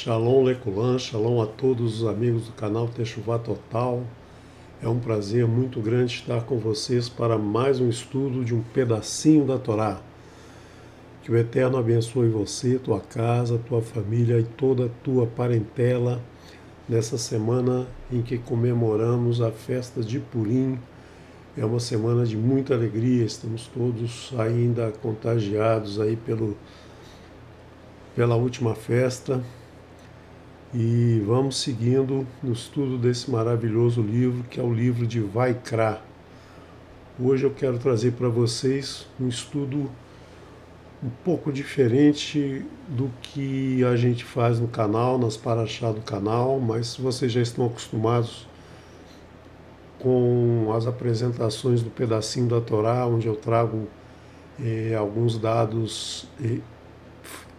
Shalom Lekulan, shalom a todos os amigos do canal Techuvá Total. É um prazer muito grande estar com vocês para mais um estudo de um pedacinho da Torá. Que o Eterno abençoe você, tua casa, tua família e toda a tua parentela nessa semana em que comemoramos a festa de Purim. É uma semana de muita alegria, estamos todos ainda contagiados aí pela última festa. E vamos seguindo no estudo desse maravilhoso livro, que é o livro de Vaikra. Hoje eu quero trazer para vocês um estudo um pouco diferente do que a gente faz no canal, nas paraxá do canal, mas se vocês já estão acostumados com as apresentações do pedacinho da Torá, onde eu trago alguns dados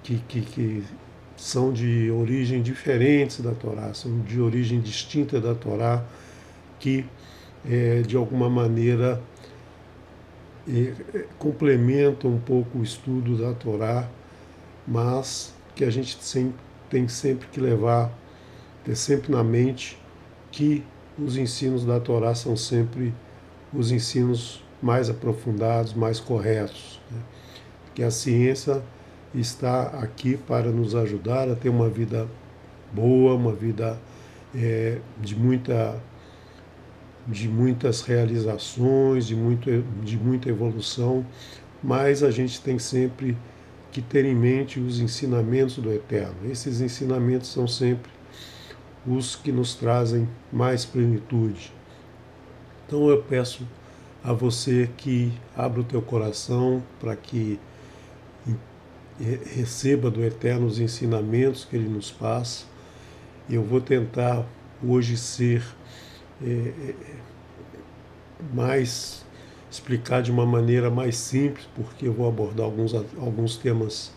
que são de origem diferentes da Torá, são de origem distinta da Torá, que de alguma maneira complementam um pouco o estudo da Torá, mas que a gente tem sempre que ter sempre na mente que os ensinos da Torá são sempre os ensinos mais aprofundados, mais corretos, né? Que a ciência está aqui para nos ajudar a ter uma vida boa, uma vida de muitas realizações, de muita evolução, mas a gente tem sempre que ter em mente os ensinamentos do Eterno. Esses ensinamentos são sempre os que nos trazem mais plenitude. Então eu peço a você que abra o teu coração para que receba do Eterno os ensinamentos que Ele nos passa. Eu vou tentar hoje explicar de uma maneira mais simples, porque eu vou abordar alguns temas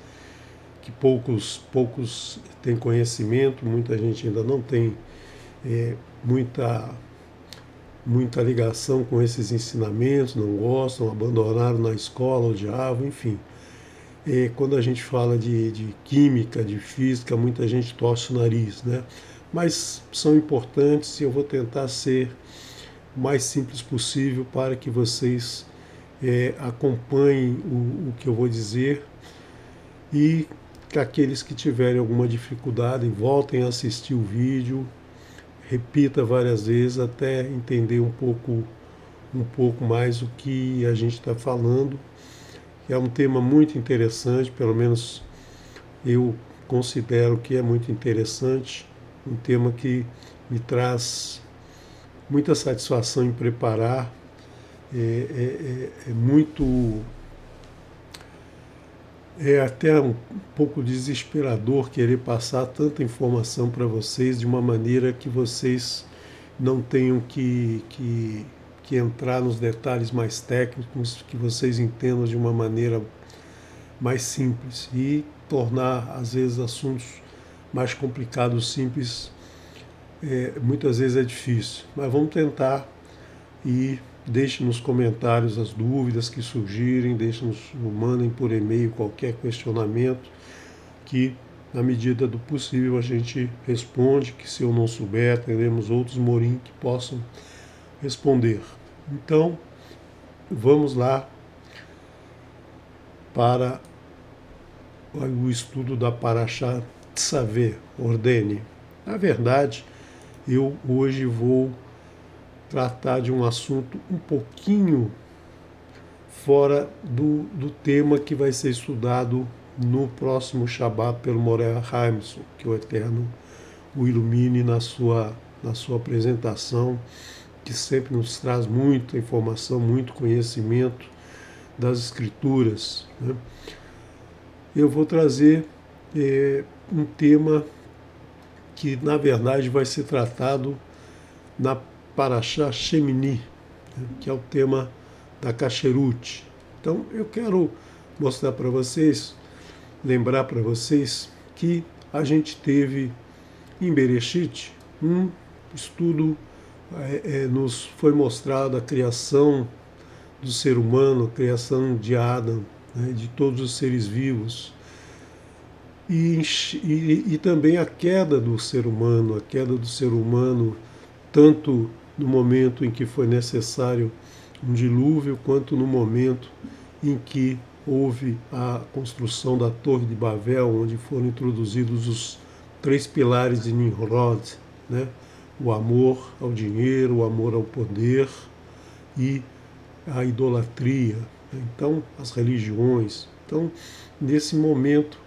que poucos têm conhecimento, muita gente ainda não tem muita ligação com esses ensinamentos, não gostam, abandonaram na escola, odiavam, enfim. Quando a gente fala de química, de física, muita gente torce o nariz, né? Mas são importantes e eu vou tentar ser o mais simples possível para que vocês acompanhem o que eu vou dizer e que aqueles que tiverem alguma dificuldade voltem a assistir o vídeo, repita várias vezes até entender um pouco mais o que a gente está falando. É um tema muito interessante, pelo menos eu considero que é muito interessante, um tema que me traz muita satisfação em preparar, é até um pouco desesperador querer passar tanta informação para vocês de uma maneira que vocês não tenham que entrar nos detalhes mais técnicos, que vocês entendam de uma maneira mais simples e tornar, às vezes, assuntos mais complicados, simples, muitas vezes é difícil. Mas vamos tentar e deixe nos comentários as dúvidas que surgirem, mandem por e-mail qualquer questionamento que, na medida do possível, a gente responde, que se eu não souber, teremos outros morim que possam responder. Então, vamos lá para o estudo da Paraxá Tzavé, ordene. Na verdade, eu hoje vou tratar de um assunto um pouquinho fora do tema que vai ser estudado no próximo Shabat pelo Moreh Haimson, que o Eterno o ilumine na sua apresentação, que sempre nos traz muita informação, muito conhecimento das Escrituras, né? Eu vou trazer um tema que, na verdade, vai ser tratado na Paraxá Shemini, né, que é o tema da Kasherut. Então, eu quero mostrar para vocês, lembrar para vocês que a gente teve em Bereshit um estudo, nos foi mostrada a criação do ser humano, a criação de Adão, né, de todos os seres vivos. e também a queda do ser humano, tanto no momento em que foi necessário um dilúvio, quanto no momento em que houve a construção da Torre de Babel, onde foram introduzidos os 3 pilares de Nimrod, né? O amor ao dinheiro, o amor ao poder e a idolatria. Então, as religiões. Então, nesse momento,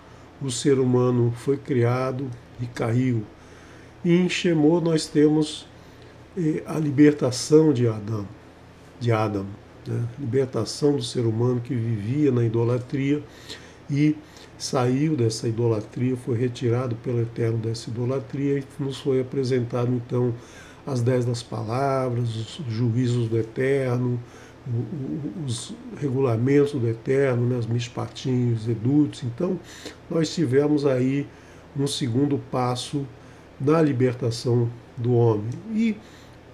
o ser humano foi criado e caiu. E em Shemot nós temos a libertação de Adão, né? Libertação do ser humano que vivia na idolatria e saiu dessa idolatria, foi retirado pelo Eterno dessa idolatria e nos foi apresentado então as 10 das palavras, os juízos do Eterno, os regulamentos do Eterno, né, os mishpatim, os edutos. Então nós tivemos aí um segundo passo na libertação do homem. E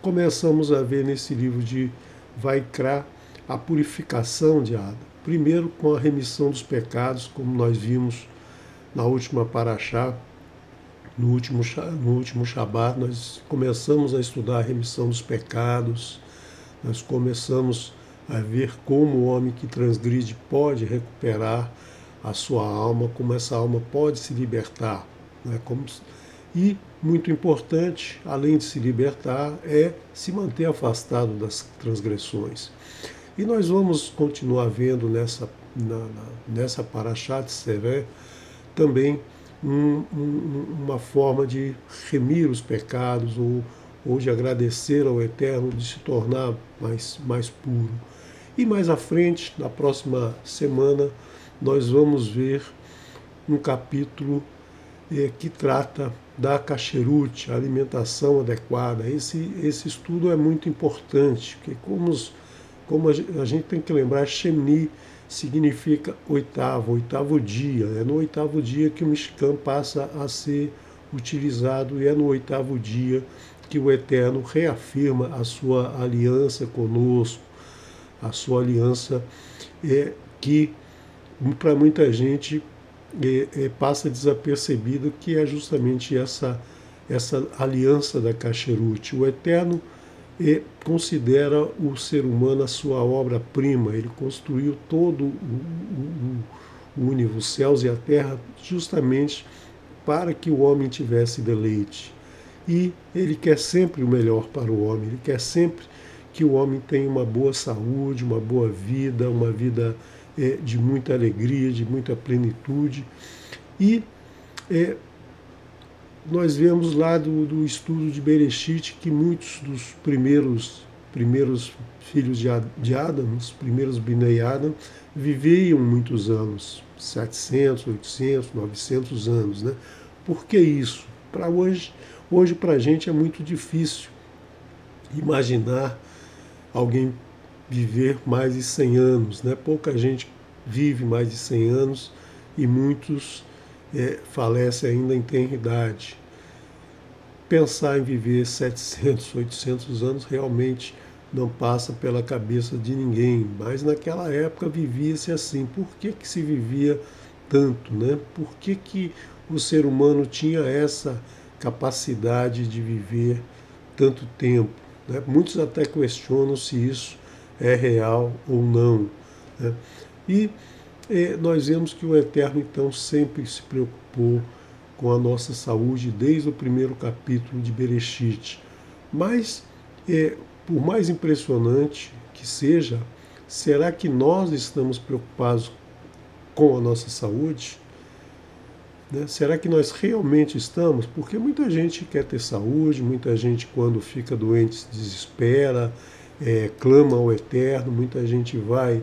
começamos a ver nesse livro de Vaikra a purificação de Adão. Primeiro com a remissão dos pecados, como nós vimos na última paraxá, no último Shabat, nós começamos a estudar a remissão dos pecados, nós começamos a ver como o homem que transgride pode recuperar a sua alma, como essa alma pode se libertar. Né? E, muito importante, além de se libertar, é se manter afastado das transgressões. E nós vamos continuar vendo nessa Parashat Seré também uma forma de remir os pecados ou de agradecer ao Eterno, de se tornar mais puro. E mais à frente, na próxima semana, nós vamos ver um capítulo que trata da kasherut, a alimentação adequada. Esse estudo é muito importante, porque como a gente tem que lembrar, Shemini significa oitavo dia. É no 8º dia que o Mishkan passa a ser utilizado e é no 8º dia que o Eterno reafirma a sua aliança conosco, a sua aliança que para muita gente passa desapercebido, que é justamente essa aliança da kasherut. O Eterno considera o ser humano a sua obra-prima. Ele construiu todo o universo, os céus e a terra, justamente para que o homem tivesse deleite. E ele quer sempre o melhor para o homem, ele quer sempre que o homem tenha uma boa saúde, uma boa vida, uma vida de muita alegria, de muita plenitude. E nós vemos lá do estudo de Bereshit que muitos dos primeiros filhos de Adam, os primeiros Bnei Adam, viviam muitos anos, 700, 800, 900 anos. Né? Por que isso? Para hoje para a gente é muito difícil imaginar alguém viver mais de 100 anos. Né? Pouca gente vive mais de 100 anos e muitos falecem ainda em tenridade. Pensar em viver 700, 800 anos realmente não passa pela cabeça de ninguém, mas naquela época vivia-se assim. Por que se vivia tanto? Né? Por que o ser humano tinha essa capacidade de viver tanto tempo? Né? Muitos até questionam se isso é real ou não. Né? E nós vemos que o Eterno, então, sempre se preocupou com a nossa saúde desde o primeiro capítulo de Bereshit. Mas, por mais impressionante que seja, será que nós estamos preocupados com a nossa saúde? Né? Será que nós realmente estamos? Porque muita gente quer ter saúde, muita gente, quando fica doente, se desespera, clama ao Eterno, muita gente vai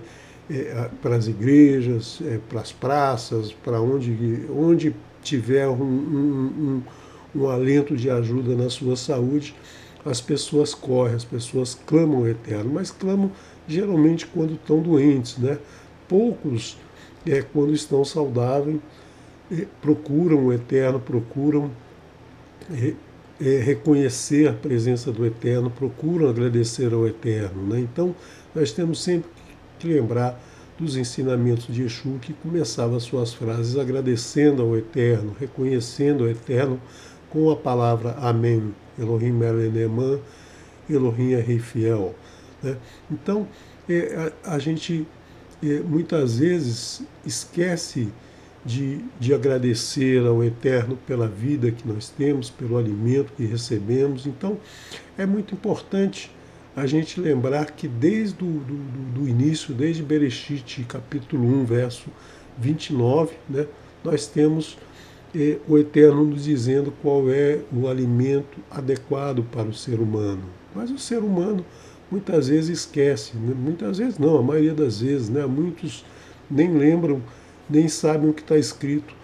para as igrejas, para as praças, para onde tiver um alento de ajuda na sua saúde, as pessoas correm, as pessoas clamam ao Eterno, mas clamam geralmente quando estão doentes, né? Poucos, quando estão saudáveis, procuram o Eterno, procuram reconhecer a presença do Eterno, procuram agradecer ao Eterno. Né? Então, nós temos sempre que lembrar dos ensinamentos de Exu, que começava as suas frases agradecendo ao Eterno, reconhecendo o Eterno com a palavra Amém, Elohim Melenemã, Elohim é Rei Fiel. Né? Então, a gente muitas vezes esquece de agradecer ao Eterno pela vida que nós temos, pelo alimento que recebemos. Então, é muito importante a gente lembrar que desde do início, desde Bereshit, capítulo 1, verso 29, né, nós temos o Eterno nos dizendo qual é o alimento adequado para o ser humano. Mas o ser humano muitas vezes esquece, né? Muitas vezes não, a maioria das vezes, né? Muitos nem lembram, nem sabem o que está escrito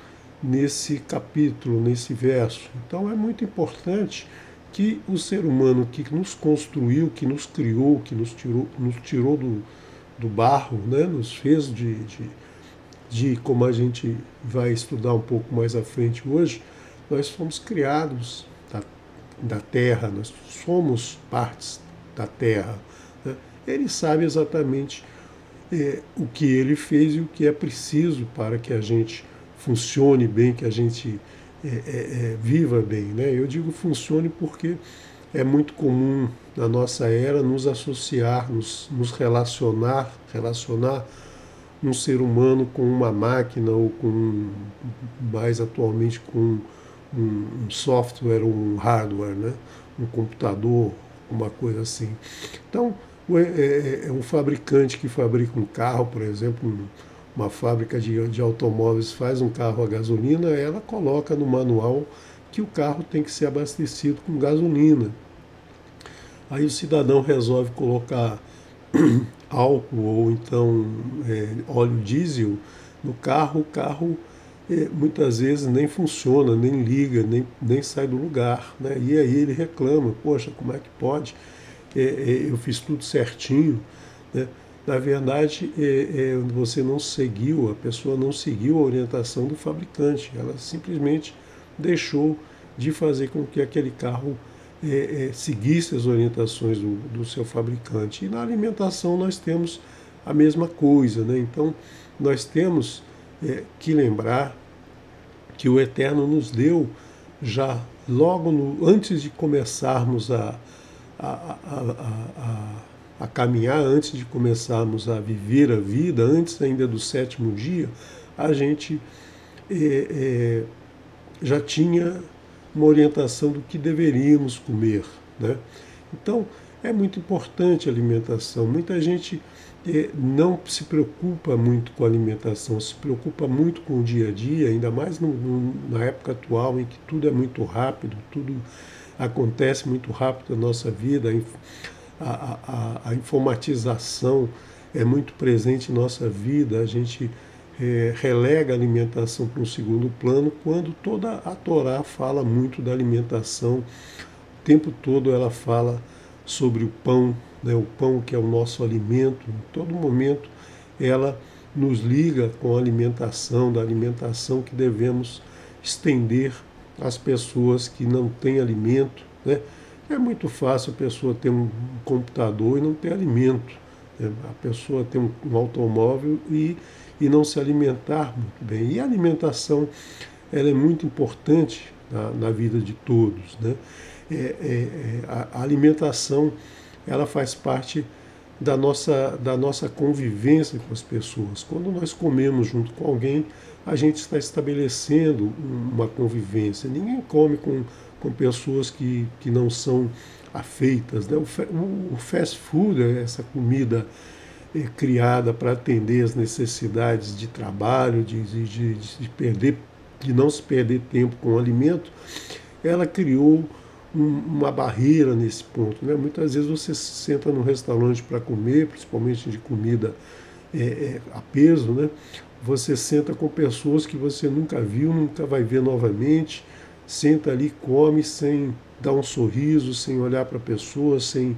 nesse capítulo, nesse verso. Então é muito importante que o ser humano que nos construiu, que nos criou, que nos tirou do barro, né? Nos fez como a gente vai estudar um pouco mais à frente hoje, nós fomos criados da terra, nós somos partes da terra. Né? Ele sabe exatamente o que ele fez e o que é preciso para que a gente funcione bem, que a gente viva bem. Né? Eu digo funcione porque é muito comum na nossa era nos associar, nos relacionar um ser humano com uma máquina ou mais atualmente com um software ou um hardware, né? Um computador, uma coisa assim. Então, um fabricante que fabrica um carro, por exemplo, uma fábrica de automóveis faz um carro a gasolina, ela coloca no manual que o carro tem que ser abastecido com gasolina. Aí o cidadão resolve colocar álcool ou então óleo diesel no carro, o carro muitas vezes nem funciona, nem liga, nem sai do lugar. Né? E aí ele reclama, poxa, como é que pode? Eu fiz tudo certinho. Né? Na verdade, você não seguiu, a pessoa não seguiu a orientação do fabricante, ela simplesmente deixou de fazer com que aquele carro seguisse as orientações do seu fabricante. E na alimentação nós temos a mesma coisa. Né? Então, nós temos que lembrar que o Eterno nos deu já logo antes de começarmos a caminhar, antes de começarmos a viver a vida, antes ainda do sétimo dia, a gente já tinha uma orientação do que deveríamos comer. Né? Então, é muito importante a alimentação. Muita gente não se preocupa muito com a alimentação, se preocupa muito com o dia a dia, ainda mais na época atual em que tudo é muito rápido, tudo acontece muito rápido na nossa vida, a informatização é muito presente em nossa vida, a gente relega a alimentação para um segundo plano, quando toda a Torá fala muito da alimentação, o tempo todo ela fala sobre o pão, né, o pão que é o nosso alimento, em todo momento ela nos liga com a alimentação, da alimentação que devemos estender às pessoas que não têm alimento. Né? É muito fácil a pessoa ter um computador e não ter alimento, né? A pessoa ter um automóvel e não se alimentar muito bem. E a alimentação ela é muito importante na vida de todos. Né? A alimentação ela faz parte da nossa convivência com as pessoas. Quando nós comemos junto com alguém, a gente está estabelecendo uma convivência. Ninguém come com pessoas que não são afeitas. Né? O fast food é essa comida criada para atender as necessidades de trabalho, de não se perder tempo com o alimento, ela criou uma barreira nesse ponto. Né? Muitas vezes você senta num restaurante para comer, principalmente de comida a peso, né? Você senta com pessoas que você nunca viu, nunca vai ver novamente, senta ali, come sem dar um sorriso, sem olhar para a pessoa, sem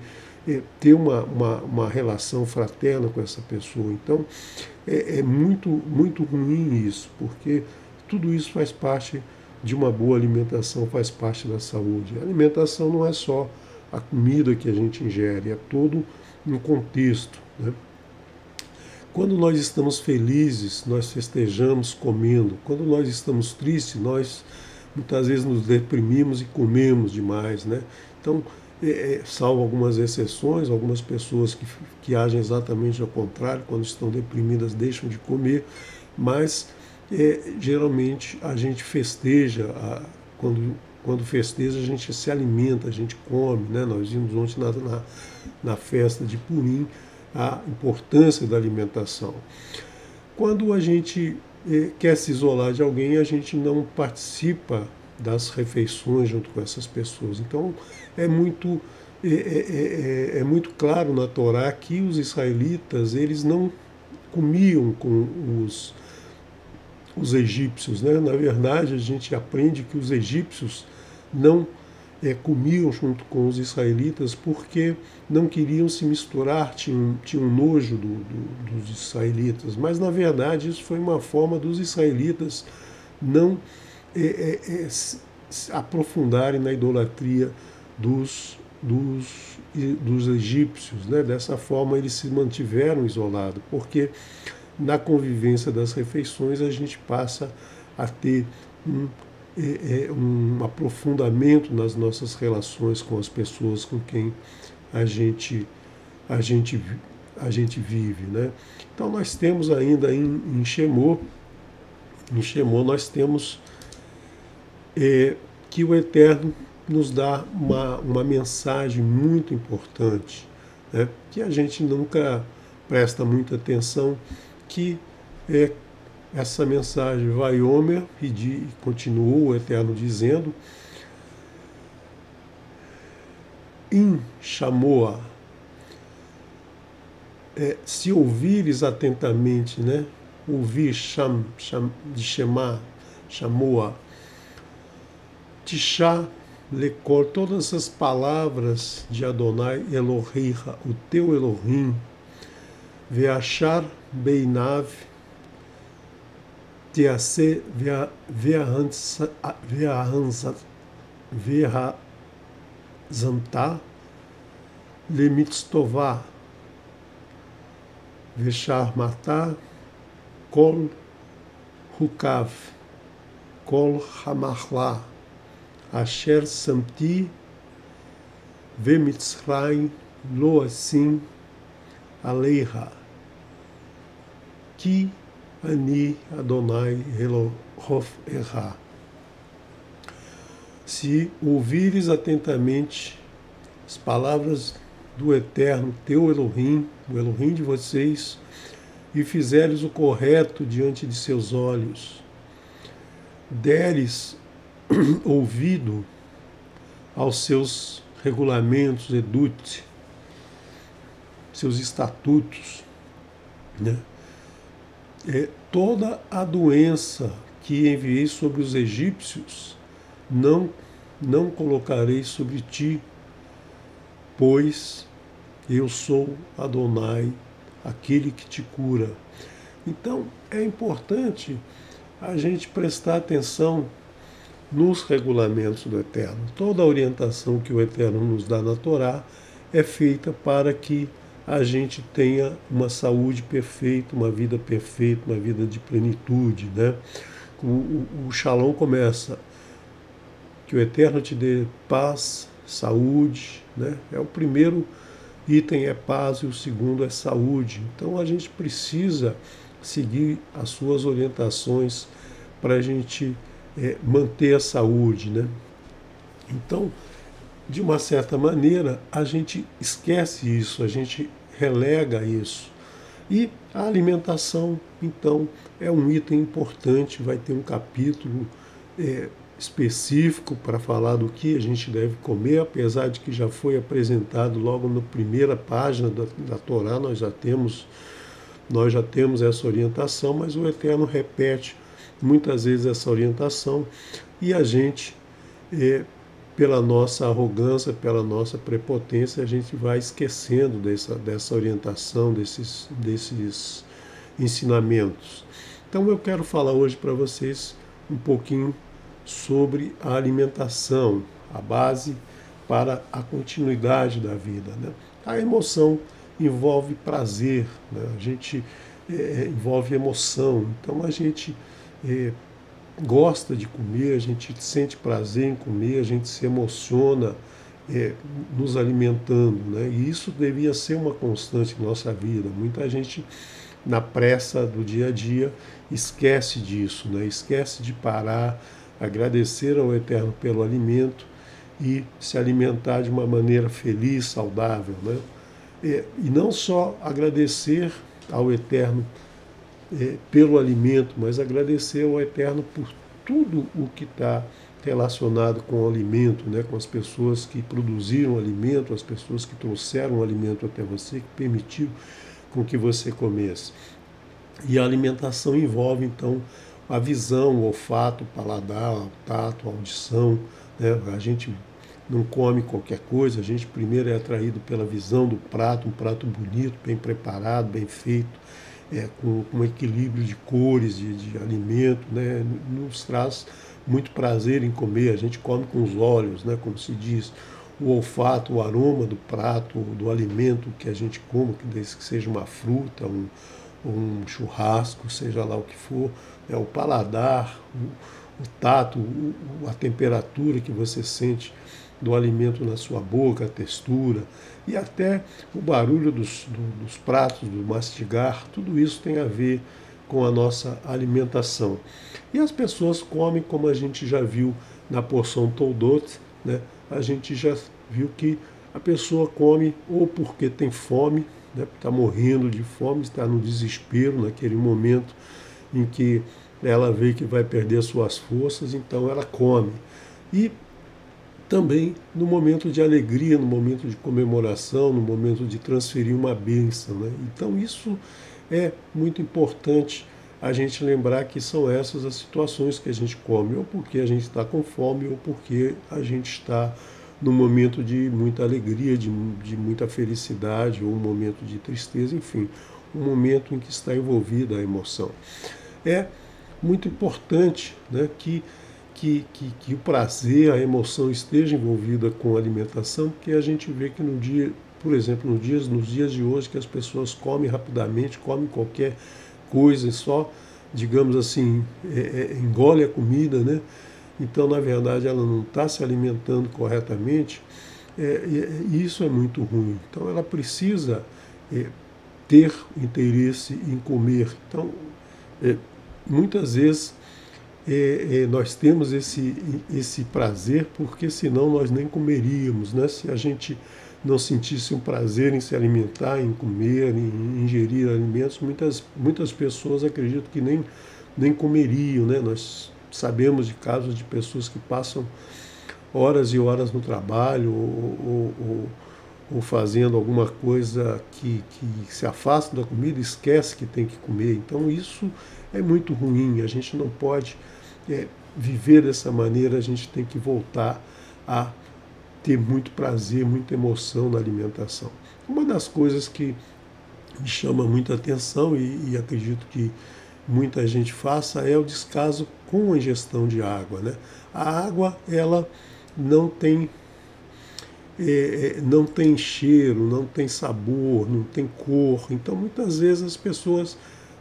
ter uma relação fraterna com essa pessoa. Então, é muito, muito ruim isso, porque tudo isso faz parte de uma boa alimentação, faz parte da saúde. A alimentação não é só a comida que a gente ingere, é todo um contexto. Né? Quando nós estamos felizes, nós festejamos comendo. Quando nós estamos tristes, nós muitas vezes nos deprimimos e comemos demais, né? Então, salvo algumas exceções, algumas pessoas que agem exatamente ao contrário, quando estão deprimidas deixam de comer, mas geralmente a gente festeja, quando festeja a gente se alimenta, a gente come, né? Nós vimos ontem na festa de Purim a importância da alimentação. Quando a gente quer se isolar de alguém, a gente não participa das refeições junto com essas pessoas. Então é muito claro na Torá que os israelitas eles não comiam com os egípcios, né? Na verdade, a gente aprende que os egípcios não comiam junto com os israelitas porque não queriam se misturar, tinham nojo dos israelitas. Mas, na verdade, isso foi uma forma dos israelitas não se aprofundarem na idolatria dos egípcios, né? Dessa forma, eles se mantiveram isolados, porque na convivência das refeições a gente passa a ter um aprofundamento nas nossas relações com as pessoas com quem a gente vive, né? Então nós temos ainda em Shemot nós temos que o Eterno nos dá uma mensagem muito importante, né? Que a gente nunca presta muita atenção, que essa mensagem vai Homer e continuou o Eterno dizendo: In Shamoa, se ouvires atentamente, né? Ouvir de Shema, Shamoa, Tishá, Lekor, todas essas palavras de Adonai Elohiha, o teu Elohim, Veachar Beinav, Tease Veahazantá, Lemitztová, Vechar Matá, Kol Hukav, Kol Hamachla, Asher Samti, Vemitzraim, Loasim, Aleha, Ki Ani Adonai Elohof Erra. Se ouvires atentamente as palavras do Eterno, teu Elohim, o Elohim de vocês, e fizeres o correto diante de seus olhos, deres ouvido aos seus regulamentos, edut, seus estatutos, né? Toda a doença que enviei sobre os egípcios não colocarei sobre ti, pois eu sou Adonai, aquele que te cura. Então é importante a gente prestar atenção nos regulamentos do Eterno. Toda a orientação que o Eterno nos dá na Torá é feita para que a gente tenha uma saúde perfeita, uma vida perfeita, uma vida de plenitude, né? O Shalom começa: que o Eterno te dê paz, saúde, né? O primeiro item é paz e o segundo é saúde. Então a gente precisa seguir as suas orientações para a gente manter a saúde, né? Então, de uma certa maneira, a gente esquece isso, a gente relega isso. E a alimentação, então, é um item importante, vai ter um capítulo específico para falar do que a gente deve comer, apesar de que já foi apresentado logo na primeira página da Torá, nós já temos essa orientação, mas o Eterno repete muitas vezes essa orientação e a gente, pela nossa arrogância, pela nossa prepotência, a gente vai esquecendo dessa orientação, desses ensinamentos. Então eu quero falar hoje para vocês um pouquinho sobre a alimentação, a base para a continuidade da vida, né? A emoção envolve prazer, né? A gente envolve emoção. Então a gente gosta de comer, a gente sente prazer em comer, a gente se emociona nos alimentando, né? E isso devia ser uma constante em nossa vida. Muita gente, na pressa do dia a dia, esquece disso, né? Esquece de parar, agradecer ao Eterno pelo alimento e se alimentar de uma maneira feliz, saudável, né? E não só agradecer ao Eterno pelo alimento, mas agradecer ao Eterno por tudo o que está relacionado com o alimento, né? Com as pessoas que produziram o alimento, as pessoas que trouxeram o alimento até você, que permitiu com que você comesse. E a alimentação envolve, então, a visão, o olfato, o paladar, o tato, a audição, né? A gente não come qualquer coisa, a gente primeiro é atraído pela visão do prato, um prato bonito, bem preparado, bem feito, com um equilíbrio de cores, de alimento, né? Nos traz muito prazer em comer, a gente come com os olhos, né? Como se diz, o olfato, o aroma do prato, do alimento que a gente come, que seja uma fruta, um churrasco, seja lá o que for, o paladar, o tato, a temperatura que você sente do alimento na sua boca, a textura e até o barulho dos pratos, do mastigar, tudo isso tem a ver com a nossa alimentação. E as pessoas comem, como a gente já viu na porção Toldot, né? A gente já viu que a pessoa come ou porque tem fome, né? Está morrendo de fome, está no desespero naquele momento em que ela vê que vai perder suas forças, então ela come. E também no momento de alegria, no momento de comemoração, no momento de transferir uma bênção, né? Então isso é muito importante a gente lembrar que são essas as situações que a gente come, ou porque a gente está com fome, ou porque a gente está num momento de muita alegria, de muita felicidade, ou um momento de tristeza, enfim, um momento em que está envolvida a emoção. É muito importante, né, que o prazer, a emoção esteja envolvida com a alimentação, porque a gente vê que no dia, por exemplo, nos dias de hoje, que as pessoas comem rapidamente, comem qualquer coisa e só, digamos assim, engole a comida, né? Então, na verdade, ela não está se alimentando corretamente, e isso é muito ruim. Então, ela precisa ter interesse em comer. Então, muitas vezes nós temos esse prazer porque senão nós nem comeríamos, né? Se a gente não sentisse um prazer em se alimentar, em comer, em ingerir alimentos, muitas pessoas acreditam que nem comeriam, né? Nós sabemos de casos de pessoas que passam horas e horas no trabalho ou fazendo alguma coisa que se afasta da comida e esquece que tem que comer. Então isso é muito ruim, a gente não pode viver dessa maneira, a gente tem que voltar a ter muito prazer, muita emoção na alimentação. Uma das coisas que me chama muita atenção e acredito que muita gente faça é o descaso com a ingestão de água, né? A água, ela não tem cheiro, não tem sabor, não tem cor. Então, muitas vezes as pessoas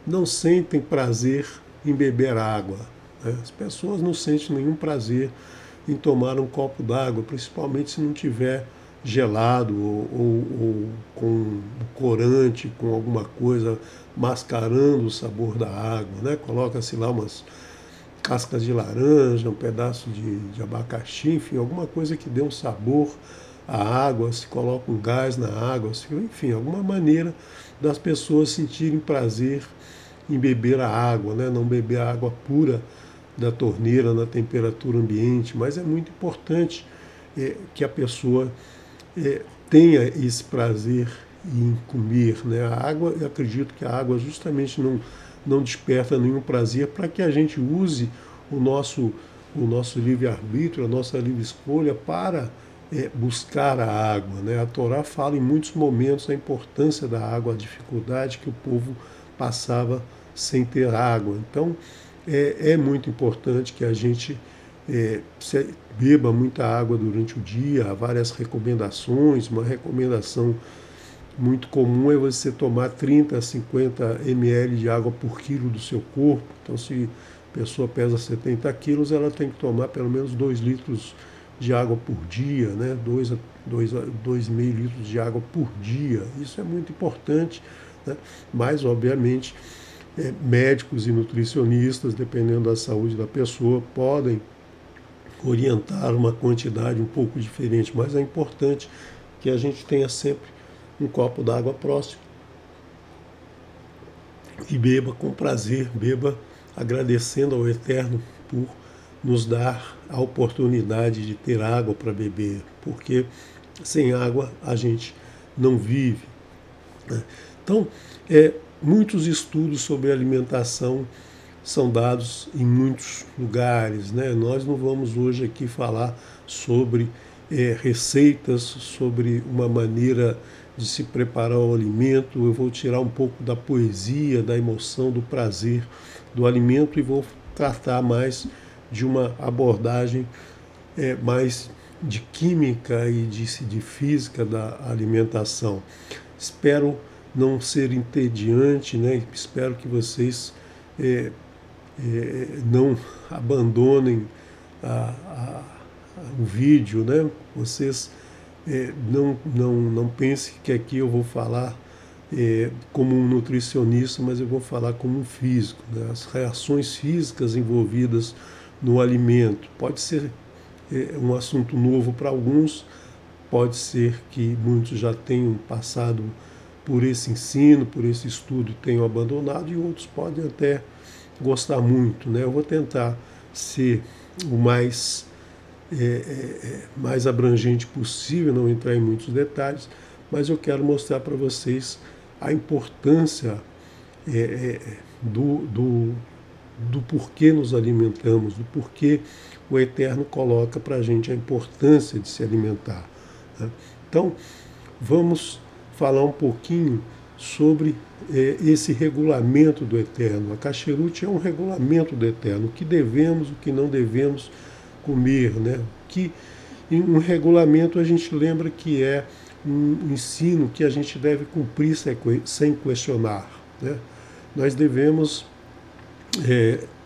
não sentem prazer em beber água, né? As pessoas não sentem nenhum prazer em tomar um copo d'água, principalmente se não tiver gelado ou com corante, com alguma coisa mascarando o sabor da água, né? Coloca-se lá umas cascas de laranja, um pedaço de abacaxi, enfim, alguma coisa que dê um sabor à água, se coloca um gás na água, enfim, alguma maneira das pessoas sentirem prazer em beber a água, né? Não beber a água pura da torneira na temperatura ambiente, mas é muito importante que a pessoa tenha esse prazer em comer, né? A água, eu acredito que a água justamente não desperta nenhum prazer para que a gente use o nosso livre-arbítrio, a nossa livre escolha para buscar a água, né? A Torá fala em muitos momentos a importância da água, a dificuldade que o povo passava sem ter água. Então, é muito importante que a gente beba muita água durante o dia. Há várias recomendações. Uma recomendação muito comum é você tomar 30 a 50 ml de água por quilo do seu corpo. Então, se a pessoa pesa 70 quilos, ela tem que tomar pelo menos 2 litros de água por dia, né? 2,5 litros de água por dia. Isso é muito importante, né? Mas, obviamente, médicos e nutricionistas, dependendo da saúde da pessoa, podem orientar uma quantidade um pouco diferente, mas é importante que a gente tenha sempre um copo d'água próximo e beba com prazer, beba agradecendo ao Eterno por nos dar a oportunidade de ter água para beber, porque sem água a gente não vive, né? Então, muitos estudos sobre alimentação são dados em muitos lugares, né? Nós não vamos hoje aqui falar sobre receitas, sobre uma maneira de se preparar o alimento. Eu vou tirar um pouco da poesia, da emoção, do prazer do alimento e vou tratar mais de uma abordagem mais de química e de física da alimentação. Espero não ser entediante, né? Espero que vocês não abandonem o vídeo, né? Vocês não pensem que aqui eu vou falar como um nutricionista, mas eu vou falar como um físico, né? As reações físicas envolvidas no alimento. Pode ser um assunto novo para alguns, pode ser que muitos já tenham passado por esse ensino, por esse estudo e tenham abandonado, e outros podem até gostar muito, né? Eu vou tentar ser o mais abrangente possível, não entrar em muitos detalhes, mas eu quero mostrar para vocês a importância do porquê nos alimentamos, do porquê o Eterno coloca para a gente a importância de se alimentar, né? Então, vamos falar um pouquinho sobre esse regulamento do Eterno. A Kasherut é um regulamento do Eterno, o que devemos, o que não devemos comer, né? Que em um regulamento a gente lembra que é um ensino que a gente deve cumprir sem questionar, né? Nós devemos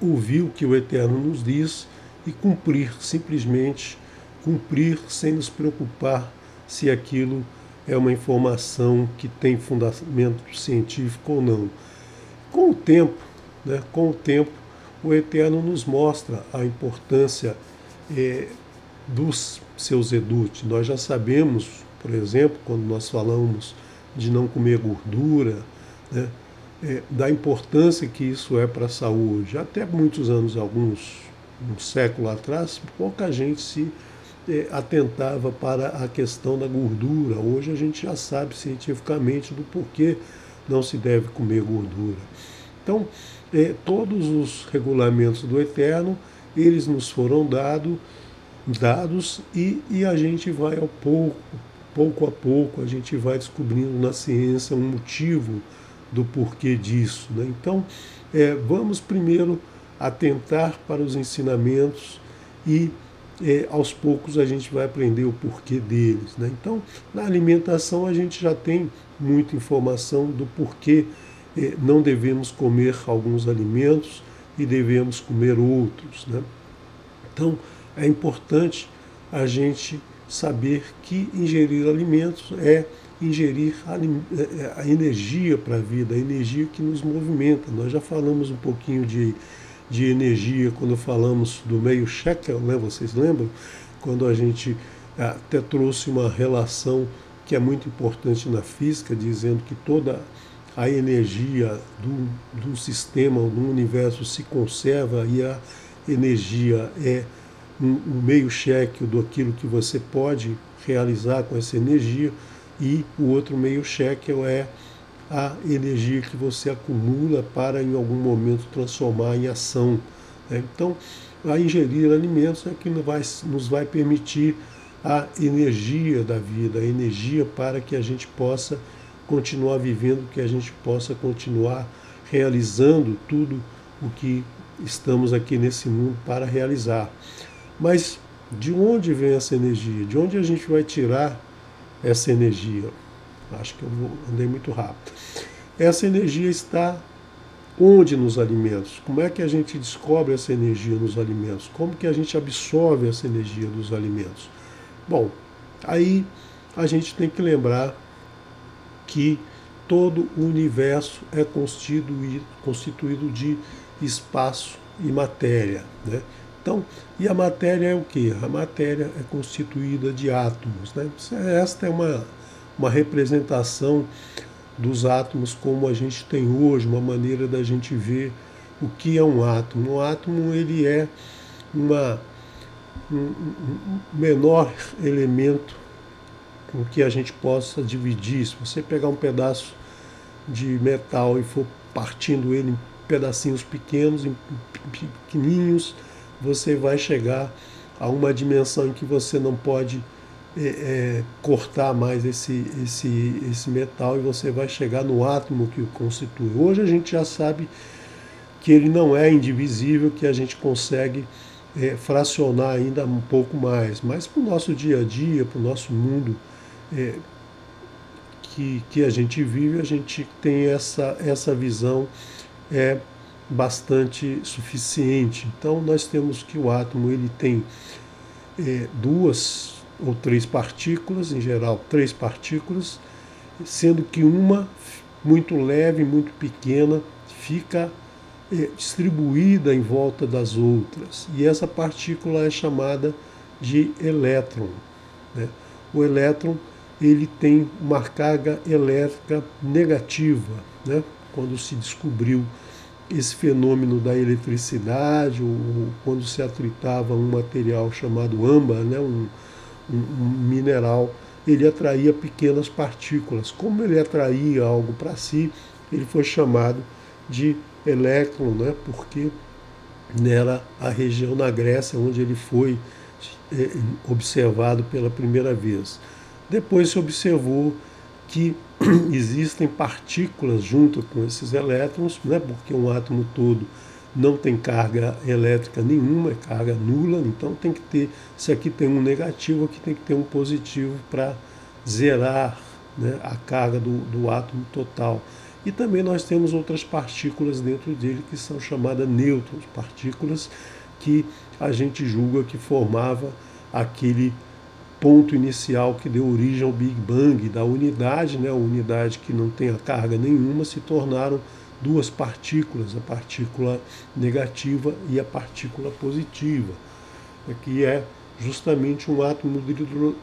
ouvir o que o Eterno nos diz e cumprir, simplesmente cumprir sem nos preocupar se aquilo é uma informação que tem fundamento científico ou não. Com o tempo, né, o Eterno nos mostra a importância dos seus edut. Nós já sabemos, por exemplo, quando nós falamos de não comer gordura, né, da importância que isso é para a saúde. Até muitos anos, um século atrás, pouca gente se atentava para a questão da gordura. Hoje a gente já sabe cientificamente do porquê não se deve comer gordura. Então, todos os regulamentos do Eterno, eles nos foram dados e a gente vai pouco a pouco, a gente vai descobrindo na ciência um motivo do porquê disso, né? Então, vamos primeiro atentar para os ensinamentos e aos poucos a gente vai aprender o porquê deles, né? Então, na alimentação a gente já tem muita informação do porquê não devemos comer alguns alimentos e devemos comer outros, né? Então, é importante a gente saber que ingerir alimentos é ingerir a energia para a vida, a energia que nos movimenta. Nós já falamos um pouquinho de energia quando falamos do meio shekel, né? Vocês lembram? Quando a gente até trouxe uma relação que é muito importante na física, dizendo que toda a energia do sistema, do universo se conserva e a energia é o meio shekel daquilo que você pode realizar com essa energia, e o outro meio shekel é a energia que você acumula para em algum momento transformar em ação, né? Então, a ingerir alimentos é que nos vai permitir a energia da vida, a energia para que a gente possa continuar vivendo, que a gente possa continuar realizando tudo o que estamos aqui nesse mundo para realizar. Mas de onde vem essa energia? De onde a gente vai tirar essa energia? Acho que eu andei muito rápido. Essa energia está onde nos alimentos? Como é que a gente descobre essa energia nos alimentos? Como que a gente absorve essa energia dos alimentos? Bom, aí a gente tem que lembrar que todo o universo é constituído de espaço e matéria, né? Então, e a matéria é o quê? A matéria é constituída de átomos, né? Esta é uma representação dos átomos como a gente tem hoje, uma maneira da gente ver o que é um átomo. Um átomo, ele é um menor elemento com que a gente possa dividir. Se você pegar um pedaço de metal e for partindo ele em pedacinhos pequenos, em pequenininhos, você vai chegar a uma dimensão em que você não pode cortar mais esse metal, e você vai chegar no átomo que o constitui. Hoje a gente já sabe que ele não é indivisível, que a gente consegue fracionar ainda um pouco mais, mas para o nosso dia a dia, para o nosso mundo que a gente vive, a gente tem essa visão bastante suficiente. Então nós temos que o átomo ele tem duas ou três partículas, em geral 3 partículas, sendo que uma muito leve, muito pequena, fica distribuída em volta das outras. E essa partícula é chamada de elétron, né? O elétron ele tem uma carga elétrica negativa, né? Quando se descobriu esse fenômeno da eletricidade, ou quando se atritava um material chamado âmbar, né? um mineral, ele atraía pequenas partículas. Como ele atraía algo para si, ele foi chamado de elétron, né? Porque era a região na Grécia onde ele foi observado pela primeira vez. Depois se observou que existem partículas junto com esses elétrons, né? Porque um átomo todo não tem carga elétrica nenhuma, é carga nula, então tem que ter, se aqui tem um negativo, aqui tem que ter um positivo para zerar, né, a carga do átomo total. E também nós temos outras partículas dentro dele que são chamadas nêutrons, partículas que a gente julga que formava aquele ponto inicial que deu origem ao Big Bang da unidade, né, a unidade que não tem a carga nenhuma, se tornaram duas partículas, a partícula negativa e a partícula positiva, que é justamente um átomo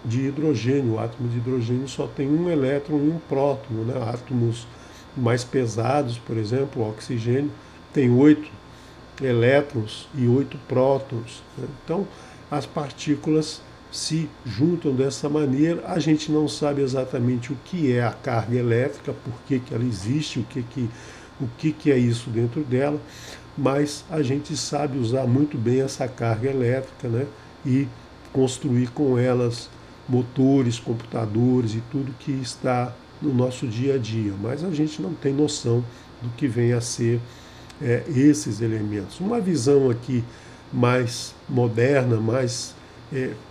de hidrogênio. O átomo de hidrogênio só tem um elétron e um próton, né? Átomos mais pesados, por exemplo, o oxigênio, tem 8 elétrons e 8 prótons, né? Então, as partículas se juntam dessa maneira. A gente não sabe exatamente o que é a carga elétrica, por que ela existe, o que é isso dentro dela, mas a gente sabe usar muito bem essa carga elétrica, né? E construir com elas motores, computadores e tudo que está no nosso dia a dia, mas a gente não tem noção do que vem a ser esses elementos. Uma visão aqui mais moderna, mais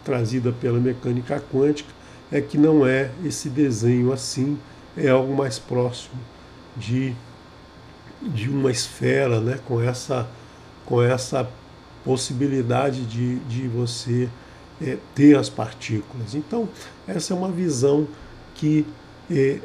trazida pela mecânica quântica, é que não é esse desenho assim, é algo mais próximo de uma esfera, né, com essa possibilidade de você ter as partículas. Então, essa é uma visão que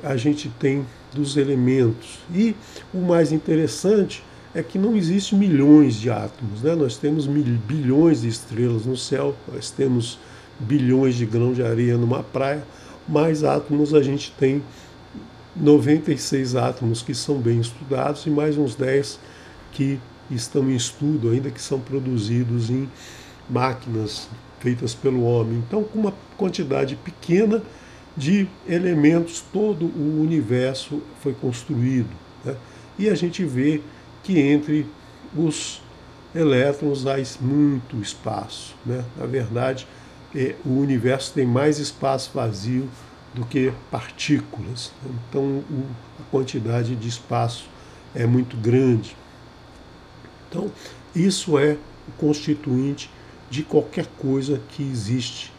a gente tem dos elementos. E o mais interessante é que não existe milhões de átomos, né? Nós temos bilhões de estrelas no céu, nós temos bilhões de grãos de areia numa praia, mas átomos a gente tem 96 átomos que são bem estudados e mais uns 10 que estão em estudo ainda, que são produzidos em máquinas feitas pelo homem. Então, com uma quantidade pequena de elementos, todo o universo foi construído, né? E a gente vê que entre os elétrons há muito espaço, né? Na verdade, o universo tem mais espaço vazio do que partículas. Então, a quantidade de espaço é muito grande. Então, isso é o constituinte de qualquer coisa que existe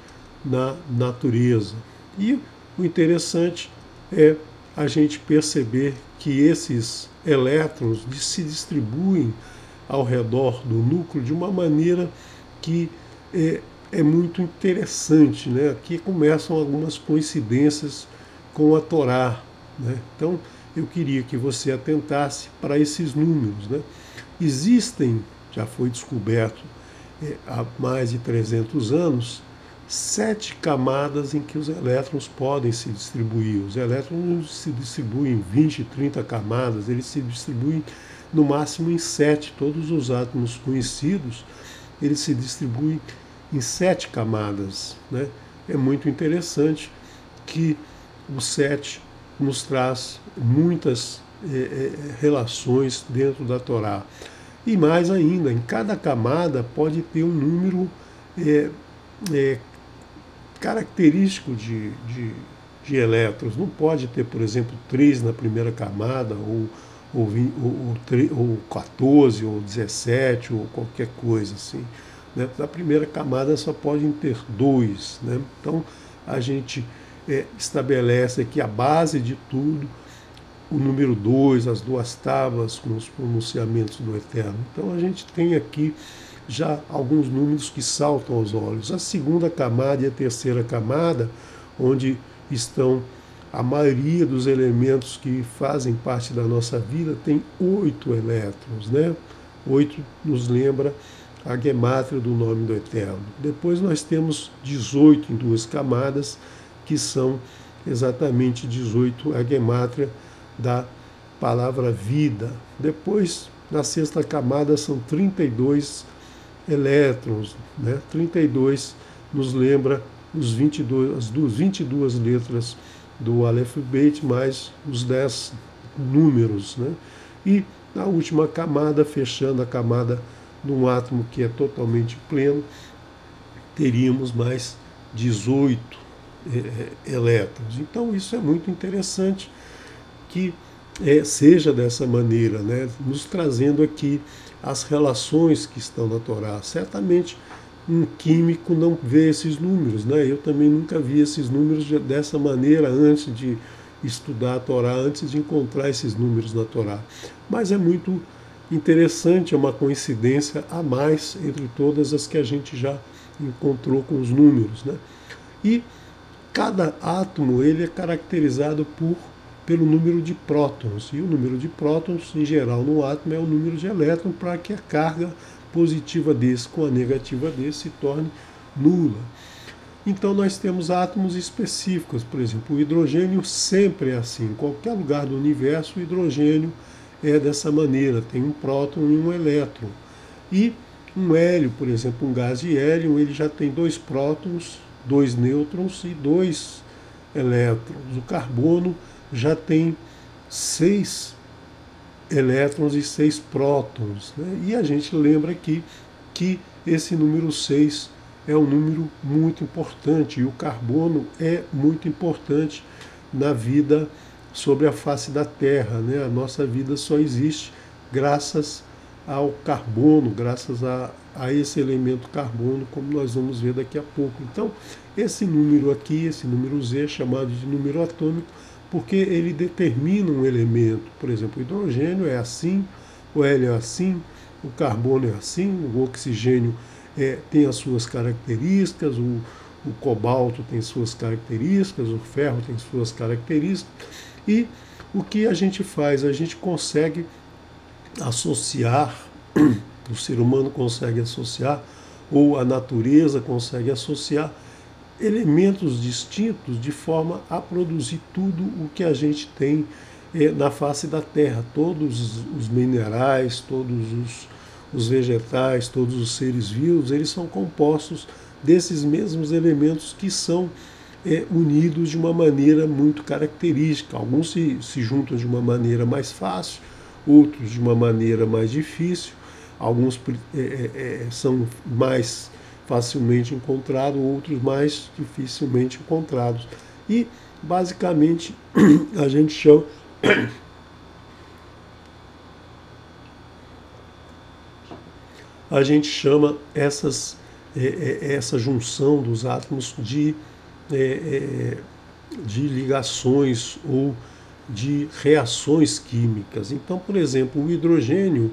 na natureza. E o interessante é a gente perceber que esses elétrons se distribuem ao redor do núcleo de uma maneira que é muito interessante, né? Aqui começam algumas coincidências com a Torá, né? Então, eu queria que você atentasse para esses números, né? Existem, já foi descoberto há mais de 300 anos, 7 camadas em que os elétrons podem se distribuir. Os elétrons não se distribuem em 20, 30 camadas, eles se distribuem no máximo em 7. Todos os átomos conhecidos, eles se distribuem em 7 camadas, né? É muito interessante que o 7 nos traz muitas relações dentro da Torá. E mais ainda, em cada camada pode ter um número característico de elétrons. Não pode ter, por exemplo, 3 na primeira camada, ou 14, ou 17, ou qualquer coisa assim. Né? Na primeira camada só podem ter 2. Né? Então, a gente estabelece aqui a base de tudo, o número 2, as 2 tábuas com os pronunciamentos do Eterno. Então a gente tem aqui já alguns números que saltam aos olhos. A segunda camada e a terceira camada, onde estão a maioria dos elementos que fazem parte da nossa vida, tem 8 elétrons, né? 8 nos lembra a gemátria do nome do Eterno. Depois nós temos 18 em 2 camadas, que são exatamente 18 a gemátria da palavra vida. Depois, na sexta camada, são 32 elétrons, né? 32 nos lembra as 22 letras do Aleph Beit, mais os 10 números, né? E na última camada, fechando a camada de um átomo que é totalmente pleno, teríamos mais 18 elétrons. Então isso é muito interessante que seja dessa maneira, né? Nos trazendo aqui as relações que estão na Torá. Certamente um químico não vê esses números, né? Eu também nunca vi esses números dessa maneira antes de estudar a Torá, antes de encontrar esses números na Torá. Mas é muito interessante, é uma coincidência a mais entre todas as que a gente já encontrou com os números, né? E cada átomo ele é caracterizado pelo número de prótons, e o número de prótons, em geral, no átomo é o número de elétrons, para que a carga positiva desse com a negativa desse se torne nula. Então nós temos átomos específicos, por exemplo, o hidrogênio sempre é assim, em qualquer lugar do universo o hidrogênio é dessa maneira, tem um próton e um elétron. E um hélio, por exemplo, um gás de hélio, ele já tem 2 prótons, 2 nêutrons e 2 elétrons. O carbono já tem 6 elétrons e 6 prótons, né? E a gente lembra aqui que esse número 6 é um número muito importante, e o carbono é muito importante na vida sobre a face da Terra, né? A nossa vida só existe graças ao carbono, graças a esse elemento carbono, como nós vamos ver daqui a pouco. Então, esse número aqui, esse número Z, é chamado de número atômico, porque ele determina um elemento. Por exemplo, o hidrogênio é assim, o hélio é assim, o carbono é assim, o oxigênio tem as suas características, o cobalto tem suas características, o ferro tem suas características. E o que a gente faz? A gente consegue associar, o ser humano consegue associar, ou a natureza consegue associar elementos distintos de forma a produzir tudo o que a gente tem na face da Terra. Todos os minerais, todos os vegetais, todos os seres vivos, eles são compostos desses mesmos elementos que são unidos de uma maneira muito característica. Alguns se juntam de uma maneira mais fácil, outros de uma maneira mais difícil, alguns são mais facilmente encontrados, outros mais dificilmente encontrados. E, basicamente, a gente chama essa junção dos átomos de ligações ou de reações químicas. Então, por exemplo, o hidrogênio,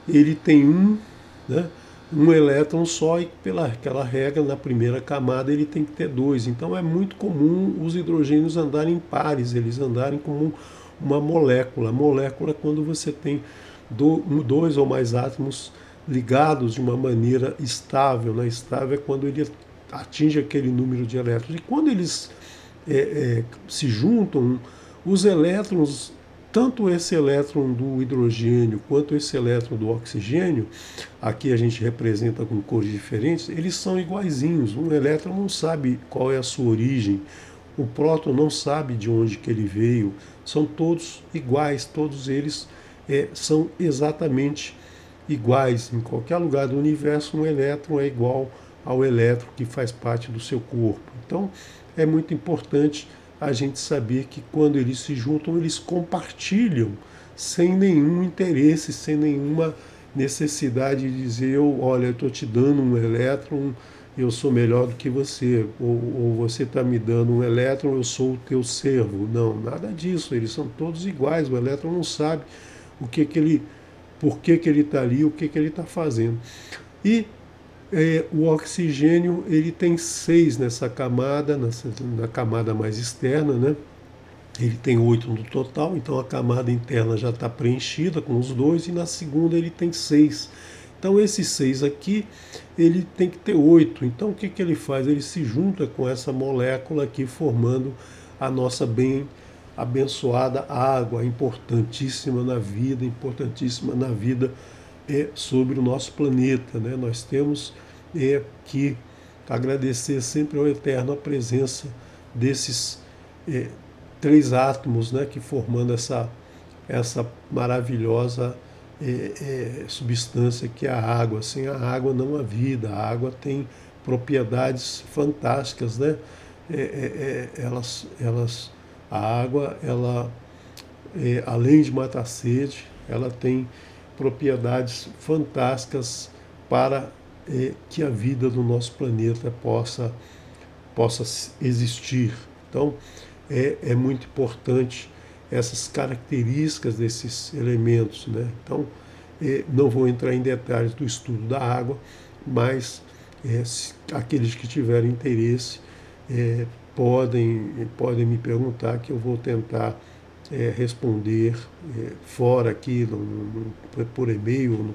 ele tem né, um elétron só, e pela aquela regra, na primeira camada ele tem que ter dois. Então é muito comum os hidrogênios andarem em pares, eles andarem como uma molécula. A molécula é quando você tem dois ou mais átomos ligados de uma maneira estável. Né? Estável é quando ele atinge aquele número de elétrons. E quando eles se juntam, os elétrons, tanto esse elétron do hidrogênio quanto esse elétron do oxigênio, aqui a gente representa com cores diferentes, eles são iguaizinhos. Um elétron não sabe qual é a sua origem, o próton não sabe de onde que ele veio, são todos iguais, todos eles são exatamente iguais. Em qualquer lugar do universo, um elétron é igual ao elétron que faz parte do seu corpo. Então, é muito importante a gente saber que quando eles se juntam, eles compartilham sem nenhum interesse, sem nenhuma necessidade de dizer, olha, eu estou te dando um elétron, eu sou melhor do que você, ou você está me dando um elétron, eu sou o teu servo. Não, nada disso, eles são todos iguais, o elétron não sabe por que ele está ali, o que ele está fazendo. E o oxigênio, ele tem 6 nessa camada, na camada mais externa, né? Ele tem 8 no total, então a camada interna já está preenchida com os 2, e na segunda ele tem 6. Então esses 6 aqui, ele tem que ter 8. Então o que ele faz? Ele se junta com essa molécula aqui, formando a nossa bem abençoada água, importantíssima na vida sobre o nosso planeta. Né? Nós temos que agradecer sempre ao Eterno a presença desses 3 átomos, né, que formando essa maravilhosa substância que é a água. Sem a água não há vida. A água tem propriedades fantásticas, né? A água, além de matar a sede, ela tem propriedades fantásticas para que a vida do nosso planeta possa existir. Então, é muito importante essas características desses elementos. Né? Então, não vou entrar em detalhes do estudo da água, mas aqueles que tiverem interesse podem me perguntar, que eu vou tentar responder fora aqui, por e-mail,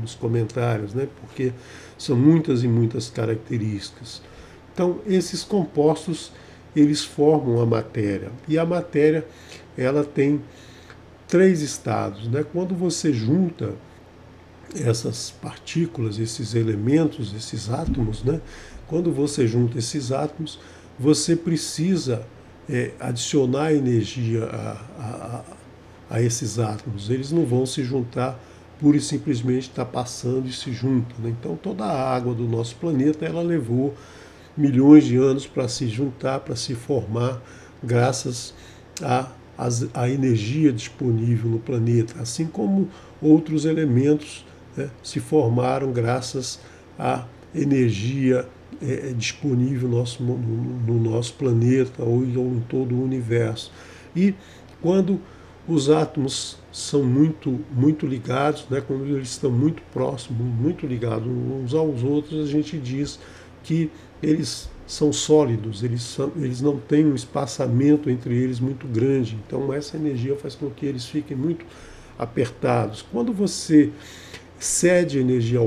nos comentários, né? Porque são muitas e muitas características. Então, esses compostos, eles formam a matéria. E a matéria, ela tem 3 estados. Né? Quando você junta essas partículas, esses elementos, esses átomos, né? Quando você junta esses átomos, você precisa adicionar energia a esses átomos. Eles não vão se juntar pura e simplesmente está passando e se juntam. Né? Então toda a água do nosso planeta, ela levou milhões de anos para se juntar, para se formar, graças à energia disponível no planeta, assim como outros elementos, né, se formaram graças à energia disponível no nosso planeta ou em todo o universo. E quando os átomos são muito ligados, né, quando eles estão muito próximos, muito ligados uns aos outros, a gente diz que eles são sólidos, eles não têm um espaçamento entre eles muito grande. Então essa energia faz com que eles fiquem muito apertados. Quando você cede energia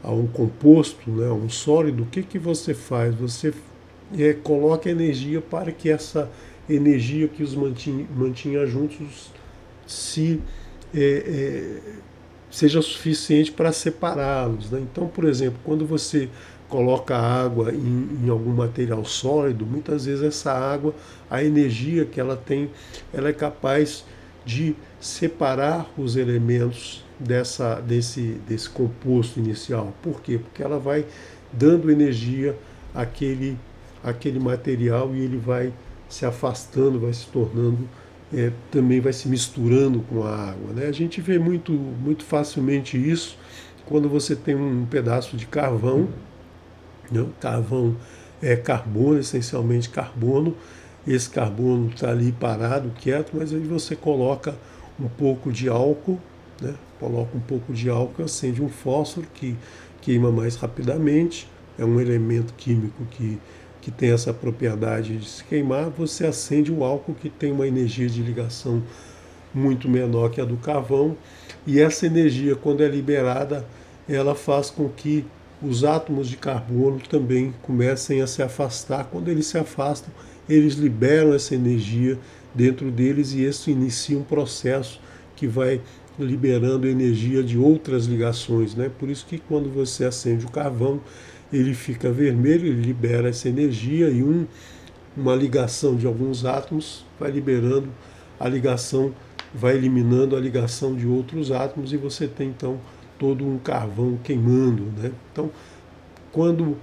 a um composto, né, a um sólido, o que você faz? Você coloca energia para que essa energia que os mantinha juntos seja suficiente para separá-los. Né? Então, por exemplo, quando você coloca água em algum material sólido, muitas vezes essa água, a energia que ela tem, ela é capaz de separar os elementos desse composto inicial. Por quê? Porque ela vai dando energia àquele material, e ele vai se afastando, vai se tornando, também vai se misturando com a água. Né? A gente vê muito facilmente isso quando você tem um pedaço de carvão, né? Carvão é carbono, essencialmente carbono, esse carbono está ali parado, quieto, mas aí você coloca um pouco de álcool, né? Coloca um pouco de álcool, acende um fósforo que queima mais rapidamente, é um elemento químico que tem essa propriedade de se queimar. Você acende o álcool, que tem uma energia de ligação muito menor que a do carvão, e essa energia, quando é liberada, ela faz com que os átomos de carbono também comecem a se afastar. Quando eles se afastam, eles liberam essa energia dentro deles, e isso inicia um processo que vai liberando energia de outras ligações, né? Por isso que quando você acende o carvão, ele fica vermelho, ele libera essa energia, e uma ligação de alguns átomos vai liberando a ligação, vai eliminando a ligação de outros átomos, e você tem então todo um carvão queimando, né? Então, quando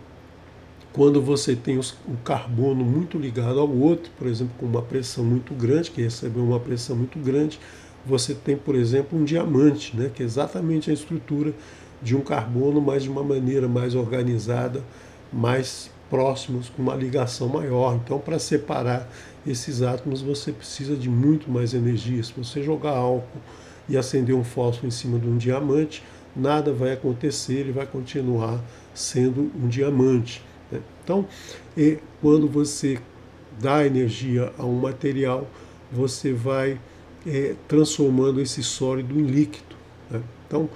você tem o carbono muito ligado ao outro, por exemplo, com uma pressão muito grande, que recebeu uma pressão muito grande, você tem, por exemplo, um diamante, né, que é exatamente a estrutura de um carbono, mas de uma maneira mais organizada, mais próximos, com uma ligação maior. Então, para separar esses átomos, você precisa de muito mais energia. Se você jogar álcool e acender um fósforo em cima de um diamante, nada vai acontecer, ele vai continuar sendo um diamante, né? Então, quando você dá energia a um material, você vai transformando esse sólido em líquido, né? Então,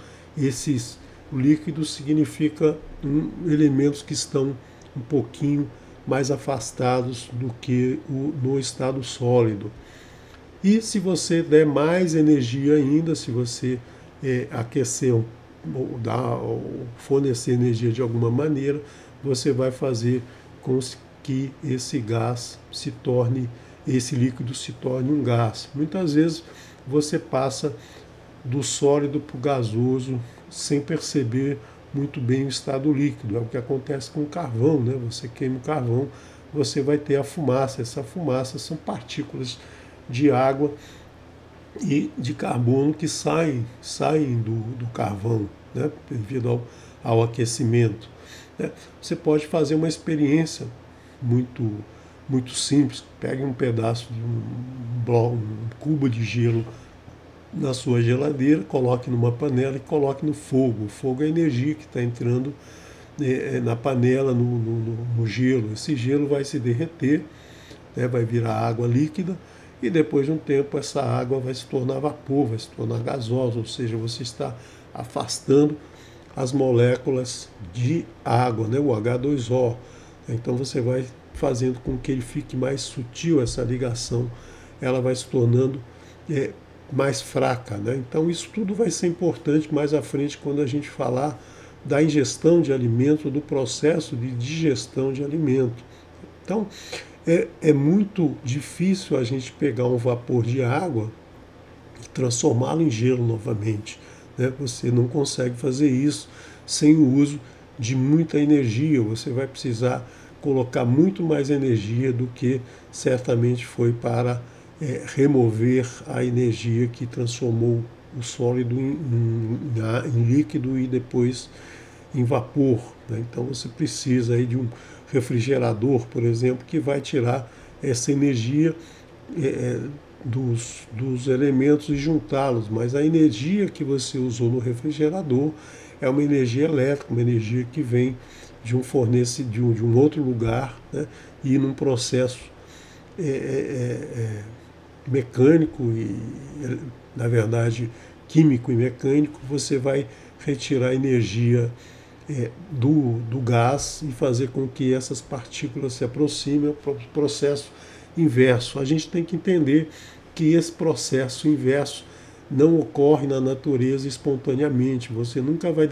o líquido significa elementos que estão um pouquinho mais afastados do que no estado sólido. E se você der mais energia ainda, se você aquecer ou fornecer energia de alguma maneira, você vai fazer com que esse gás se torne, esse líquido se torne um gás. Muitas vezes você passa do sólido para o gasoso sem perceber muito bem o estado líquido. É o que acontece com o carvão, né? Você queima o carvão, você vai ter a fumaça. Essa fumaça são partículas de água e de carbono que saem do carvão, né? Devido ao aquecimento, né? Você pode fazer uma experiência muito simples. Pegue um pedaço de um cubo de gelo na sua geladeira, coloque numa panela e coloque no fogo. O fogo é a energia que está entrando na panela, no gelo. Esse gelo vai se derreter, né, vai virar água líquida, e depois de um tempo essa água vai se tornar vapor, vai se tornar gasosa, ou seja, você está afastando as moléculas de água, né, o H2O. Então você vai fazendo com que ele fique mais sutil, essa ligação, ela vai se tornando mais fraca, né? Então isso tudo vai ser importante mais à frente quando a gente falar da ingestão de alimento, do processo de digestão de alimento. Então é muito difícil a gente pegar um vapor de água e transformá-lo em gelo novamente, né? Você não consegue fazer isso sem o uso de muita energia. Você vai precisar colocar muito mais energia do que certamente foi para remover a energia que transformou o sólido em líquido e depois em vapor, né? Então você precisa aí de um refrigerador, por exemplo, que vai tirar essa energia dos elementos e juntá-los, mas a energia que você usou no refrigerador é uma energia elétrica, uma energia que vem de de um outro lugar, né? E num processo mecânico e, na verdade, químico e mecânico, você vai retirar a energia do gás e fazer com que essas partículas se aproximem. É o processo inverso. A gente tem que entender que esse processo inverso não ocorre na natureza espontaneamente. Você nunca vai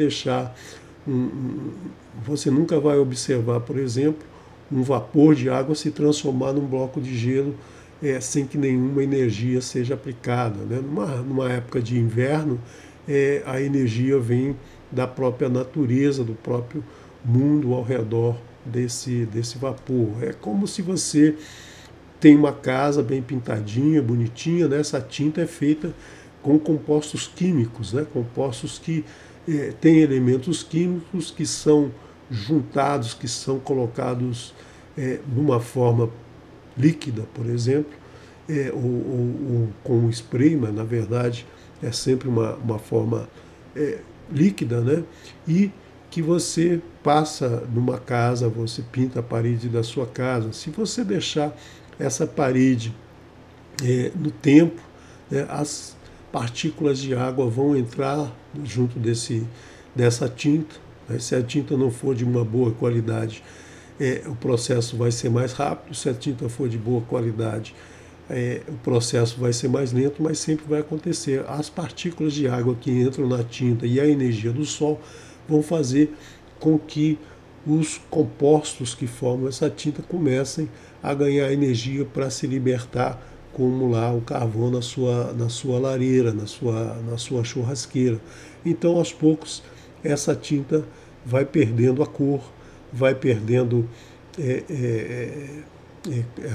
você nunca vai observar, por exemplo, um vapor de água se transformar num bloco de gelo sem que nenhuma energia seja aplicada, né? Numa época de inverno, a energia vem da própria natureza, do próprio mundo ao redor desse vapor. É como se você tem uma casa bem pintadinha, bonitinha, né? Essa tinta é feita com compostos químicos, né? Compostos que têm elementos químicos que são juntados, que são colocados de uma forma líquida, por exemplo, ou com spray, mas na verdade é sempre uma forma líquida, né? E que você passa numa casa, você pinta a parede da sua casa. Se você deixar essa parede no tempo, né, as partículas de água vão entrar junto dessa tinta. Né? Se a tinta não for de uma boa qualidade, o processo vai ser mais rápido. Se a tinta for de boa qualidade, o processo vai ser mais lento, mas sempre vai acontecer. As partículas de água que entram na tinta e a energia do sol vão fazer com que os compostos que formam essa tinta comecem a ganhar energia para se libertar, como lá o carvão na sua lareira, na sua churrasqueira. Então, aos poucos, essa tinta vai perdendo a cor, vai perdendo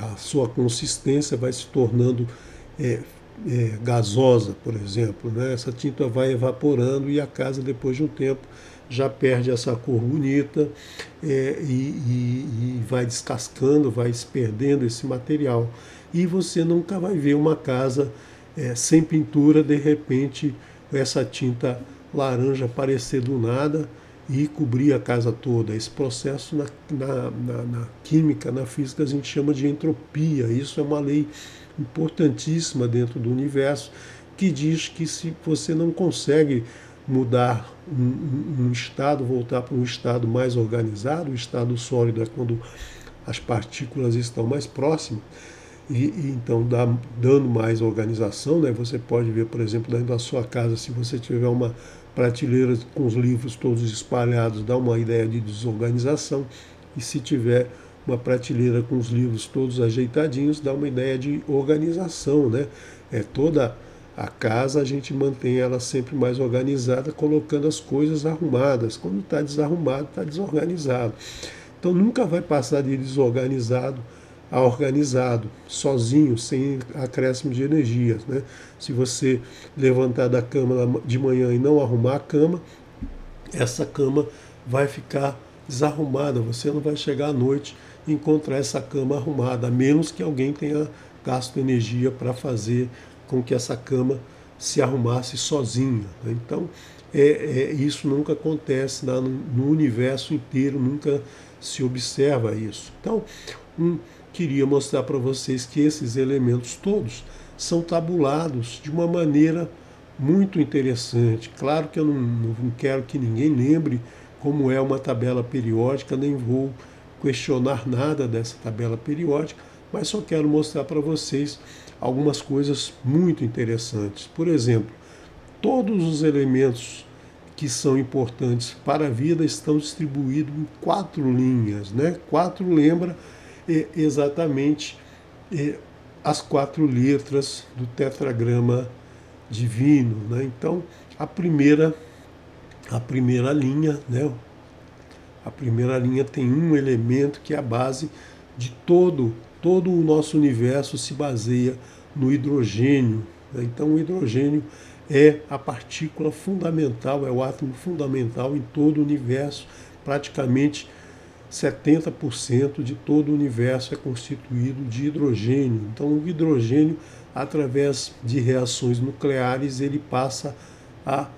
a sua consistência, vai se tornando gasosa, por exemplo. Né? Essa tinta vai evaporando e a casa, depois de um tempo, já perde essa cor bonita e vai descascando, vai se perdendo esse material. E você nunca vai ver uma casa sem pintura, de repente, essa tinta laranja aparecer do nada e cobrir a casa toda. Esse processo na química, na física, a gente chama de entropia. Isso é uma lei importantíssima dentro do universo, que diz que se você não consegue mudar um estado, voltar para um estado mais organizado, o estado sólido é quando as partículas estão mais próximas, e então dando mais organização, né? Você pode ver, por exemplo, dentro da sua casa, se você tiver uma prateleira com os livros todos espalhados, dá uma ideia de desorganização, e se tiver uma prateleira com os livros todos ajeitadinhos, dá uma ideia de organização, né? Toda a casa a gente mantém ela sempre mais organizada, colocando as coisas arrumadas. Quando está desarrumado, está desorganizado. Então nunca vai passar de desorganizado a organizado, sozinho, sem acréscimo de energia. Né? Se você levantar da cama de manhã e não arrumar a cama, essa cama vai ficar desarrumada. Você não vai chegar à noite e encontrar essa cama arrumada, a menos que alguém tenha gasto energia para fazer com que essa cama se arrumasse sozinha. Né? Então, isso nunca acontece no universo inteiro, nunca se observa isso. Então, queria mostrar para vocês que esses elementos todos são tabulados de uma maneira muito interessante. Claro que eu não quero que ninguém lembre como é uma tabela periódica, nem vou questionar nada dessa tabela periódica, mas só quero mostrar para vocês algumas coisas muito interessantes. Por exemplo, todos os elementos que são importantes para a vida estão distribuídos em 4 linhas. Né? 4 lembra exatamente as 4 letras do tetragrama divino. Né? Então, a primeira linha, né? A primeira linha tem um elemento que é a base de todo o nosso universo, se baseia no hidrogênio. Né? Então, o hidrogênio é a partícula fundamental, é o átomo fundamental em todo o universo. Praticamente 70% de todo o universo é constituído de hidrogênio. Então, o hidrogênio, através de reações nucleares, ele passa a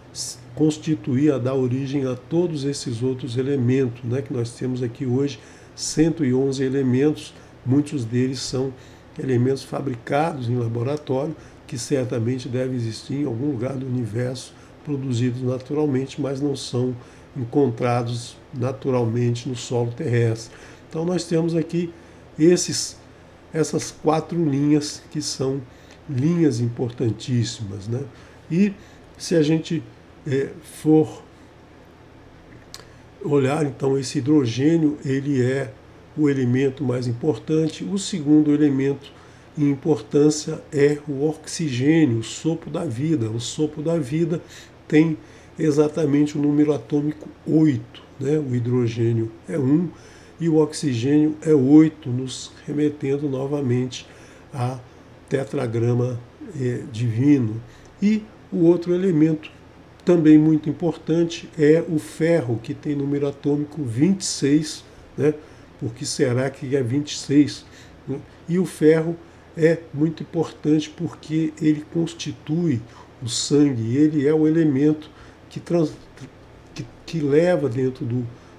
constituir, a dar origem a todos esses outros elementos, né, que nós temos aqui hoje, 111 elementos. Muitos deles são elementos fabricados em laboratório, que certamente devem existir em algum lugar do universo, produzidos naturalmente, mas não são encontrados naturalmente no solo terrestre. Então nós temos aqui essas 4 linhas que são linhas importantíssimas. Né? E se a gente for olhar, então, esse hidrogênio, ele é o elemento mais importante. O segundo elemento em importância é o oxigênio, o sopro da vida. O sopro da vida tem exatamente o número atômico 8. Né? O hidrogênio é 1 e o oxigênio é 8, nos remetendo novamente a tetragrama divino. E o outro elemento também muito importante é o ferro, que tem número atômico 26, né? Por que será que é 26? né? E o ferro é muito importante porque ele constitui o sangue, ele é o elemento que leva dentro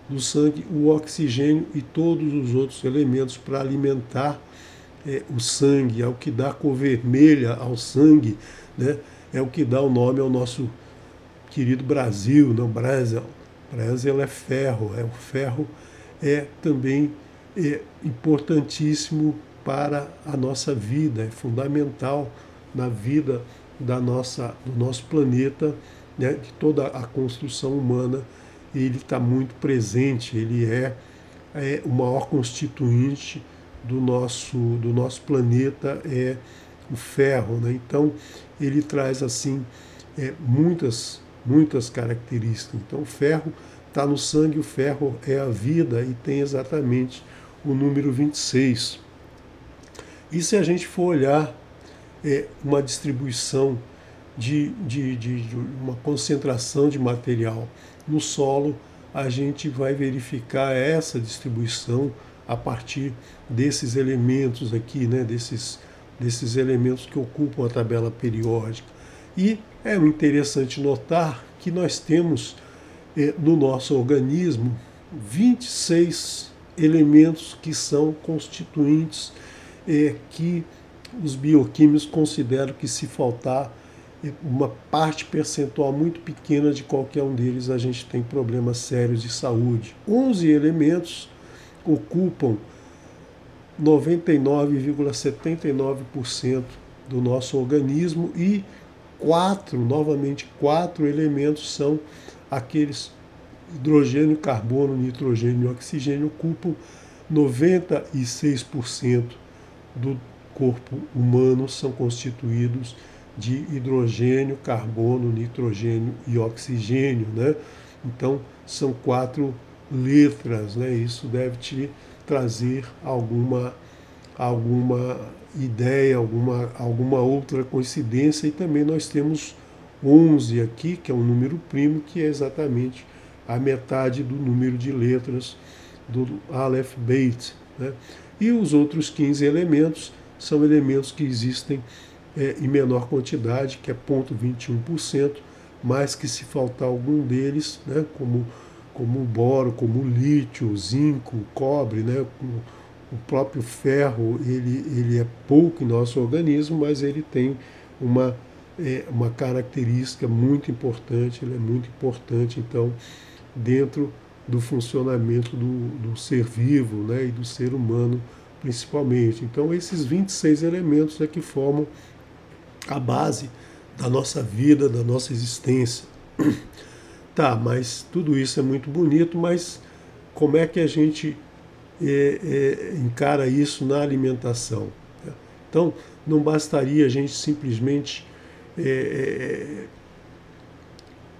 do sangue o oxigênio e todos os outros elementos para alimentar o sangue, é o que dá cor vermelha ao sangue, né? É o que dá o nome ao nosso querido Brasil, não Brasil. Brasil é ferro, o ferro é também importantíssimo para a nossa vida, é fundamental na vida do nosso planeta, né? De toda a construção humana, ele está muito presente, ele é o maior constituinte do nosso planeta, é o ferro, né? Então ele traz assim muitas características. Então o ferro está no sangue, o ferro é a vida e tem exatamente o número 26. E se a gente for olhar uma distribuição de uma concentração de material no solo, a gente vai verificar essa distribuição a partir desses elementos aqui, né, desses elementos que ocupam a tabela periódica. E é interessante notar que nós temos no nosso organismo 26 elementos que são constituintes, que os bioquímicos consideram que se faltar uma parte percentual muito pequena de qualquer um deles, a gente tem problemas sérios de saúde. 11 elementos ocupam 99,79% do nosso organismo e novamente quatro elementos são aqueles hidrogênio, carbono, nitrogênio e oxigênio, ocupam 96% do corpo humano, são constituídos de hidrogênio, carbono, nitrogênio e oxigênio, né? Então são 4 letras, né? Isso deve te trazer alguma ideia, alguma outra coincidência. E também nós temos 11 aqui, que é um número primo, que é exatamente a metade do número de letras do Aleph Beit, né? E os outros 15 elementos são elementos que existem em menor quantidade, que é 0,21%, mas que se faltar algum deles, né, como o boro, como o lítio, o zinco, o cobre, né, o próprio ferro, ele é pouco em nosso organismo, mas ele tem uma característica muito importante, ele é muito importante, então, dentro do funcionamento do ser vivo, né, e do ser humano principalmente. Então esses 26 elementos é que formam a base da nossa vida, da nossa existência. Tá, mas tudo isso é muito bonito, mas como é que a gente encara isso na alimentação? Então não bastaria a gente simplesmente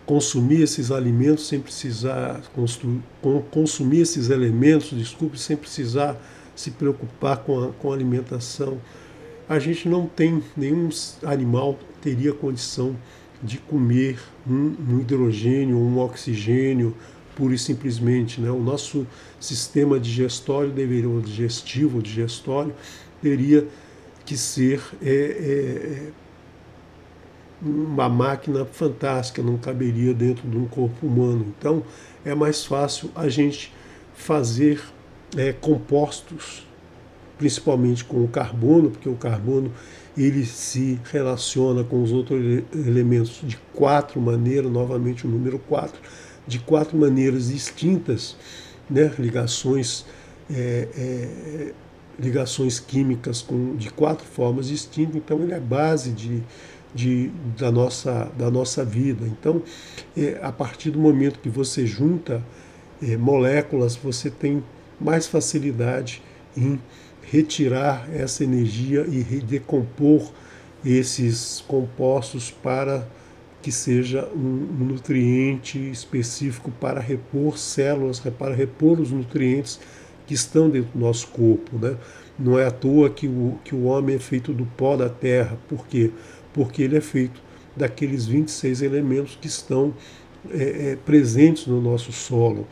consumir esses alimentos sem precisar consumir esses elementos, desculpe, sem precisar se preocupar com a alimentação. A gente não tem, nenhum animal teria condição de comer um hidrogênio, um oxigênio, pura e simplesmente, né? O nosso sistema digestório digestivo teria que ser uma máquina fantástica, não caberia dentro de um corpo humano. Então é mais fácil a gente fazer compostos, principalmente com o carbono, porque o carbono ele se relaciona com os outros elementos de 4 maneiras, novamente o número 4, de 4 maneiras distintas, né? Ligações químicas de 4 formas distintas. Então ele é a base da nossa vida. Então, a partir do momento que você junta moléculas, você tem mais facilidade em retirar essa energia e decompor esses compostos para que seja um nutriente específico para repor células, para repor os nutrientes que estão dentro do nosso corpo, né? Não é à toa que o homem é feito do pó da terra. Por quê? Porque ele é feito daqueles 26 elementos que estão presentes no nosso solo.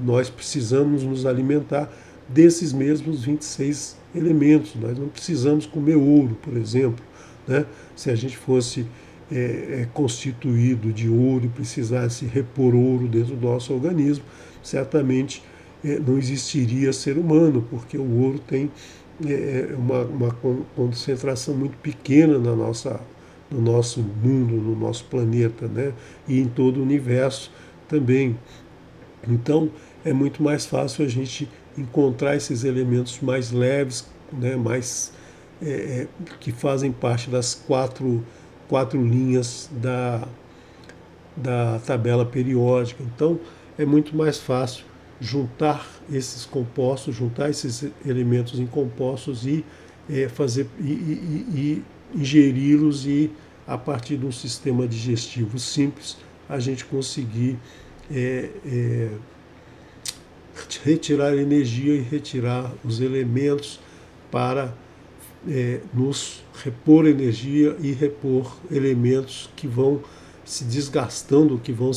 Nós precisamos nos alimentar desses mesmos 26 elementos. Nós não precisamos comer ouro, por exemplo, né? Se a gente fosse constituído de ouro e precisasse repor ouro dentro do nosso organismo, certamente não existiria ser humano, porque o ouro tem uma concentração muito pequena no nosso mundo, no nosso planeta, né? E em todo o universo também. Então é muito mais fácil a gente encontrar esses elementos mais leves, né? Mais que fazem parte das quatro linhas da tabela periódica. Então é muito mais fácil juntar esses compostos, juntar esses elementos em compostos e fazer e ingeri-los, e a partir de um sistema digestivo simples a gente conseguir retirar energia e retirar os elementos para nos repor energia e repor elementos que vão se desgastando, que vão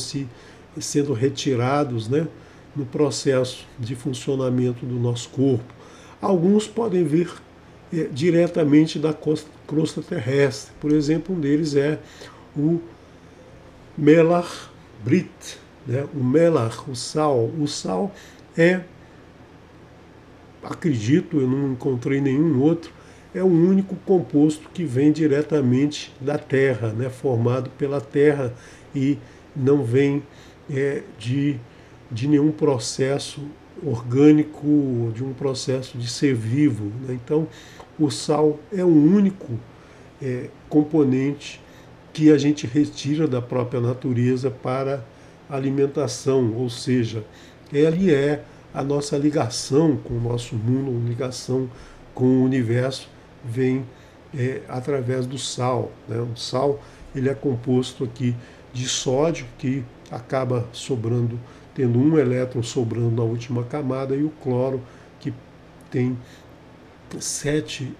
sendo retirados, né, no processo de funcionamento do nosso corpo. Alguns podem vir diretamente da crosta terrestre. Por exemplo, um deles é o Melach Brit, né? O Melach, o sal. O sal acredito, eu não encontrei nenhum outro, é o único composto que vem diretamente da terra, né? Formado pela terra, e não vem de nenhum processo orgânico, de um processo de ser vivo, né? Então, o sal é o único componente que a gente retira da própria natureza para alimentação, ou seja, ele é a nossa ligação com o nosso mundo, ligação com o universo, vem através do sal, né? O sal, ele é composto aqui de sódio, que acaba sobrando, tendo um elétron sobrando na última camada, e o cloro, que tem 7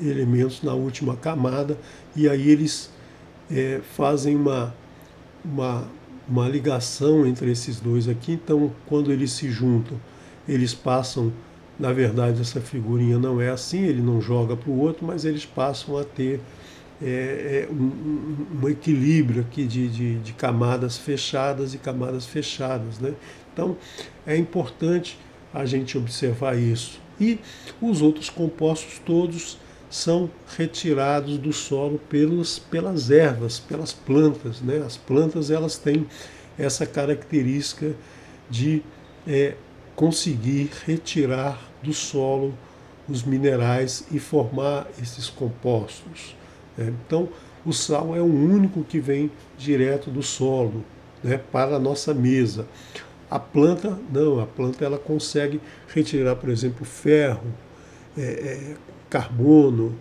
elementos na última camada, e aí eles fazem uma ligação entre esses dois aqui. Então, quando eles se juntam, eles passam, na verdade essa figurinha não é assim, ele não joga para o outro, mas eles passam a ter um equilíbrio aqui de camadas fechadas e camadas fechadas, né? Então é importante a gente observar isso. E os outros compostos todos são retirados do solo pelas ervas, pelas plantas, né? As plantas, elas têm essa característica de conseguir retirar do solo os minerais e formar esses compostos. Então, o sal é o único que vem direto do solo, né, para a nossa mesa. A planta, não, a planta ela consegue retirar, por exemplo, ferro, carbono,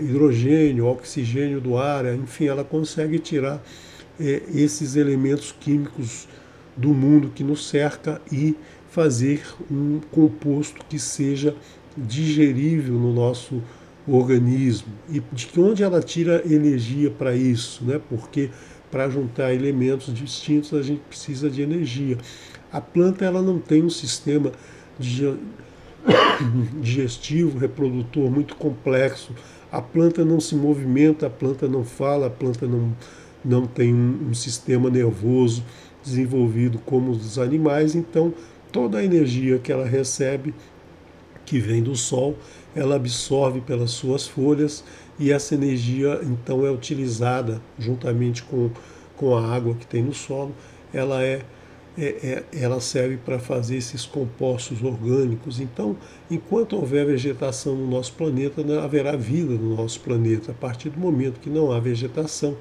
hidrogênio, oxigênio do ar, enfim, ela consegue tirar esses elementos químicos do mundo que nos cerca e fazer um composto que seja digerível no nosso organismo. E de onde ela tira energia para isso, né? Porque para juntar elementos distintos a gente precisa de energia. A planta, ela não tem um sistema digestivo, reprodutor muito complexo. A planta não se movimenta, a planta não fala, a planta não tem um sistema nervoso desenvolvido como os dos animais. Então, toda a energia que ela recebe, que vem do sol, ela absorve pelas suas folhas, e essa energia então é utilizada juntamente com a água que tem no solo. Ela serve para fazer esses compostos orgânicos. Então, enquanto houver vegetação no nosso planeta, não haverá vida no nosso planeta. A partir do momento que não há vegetação,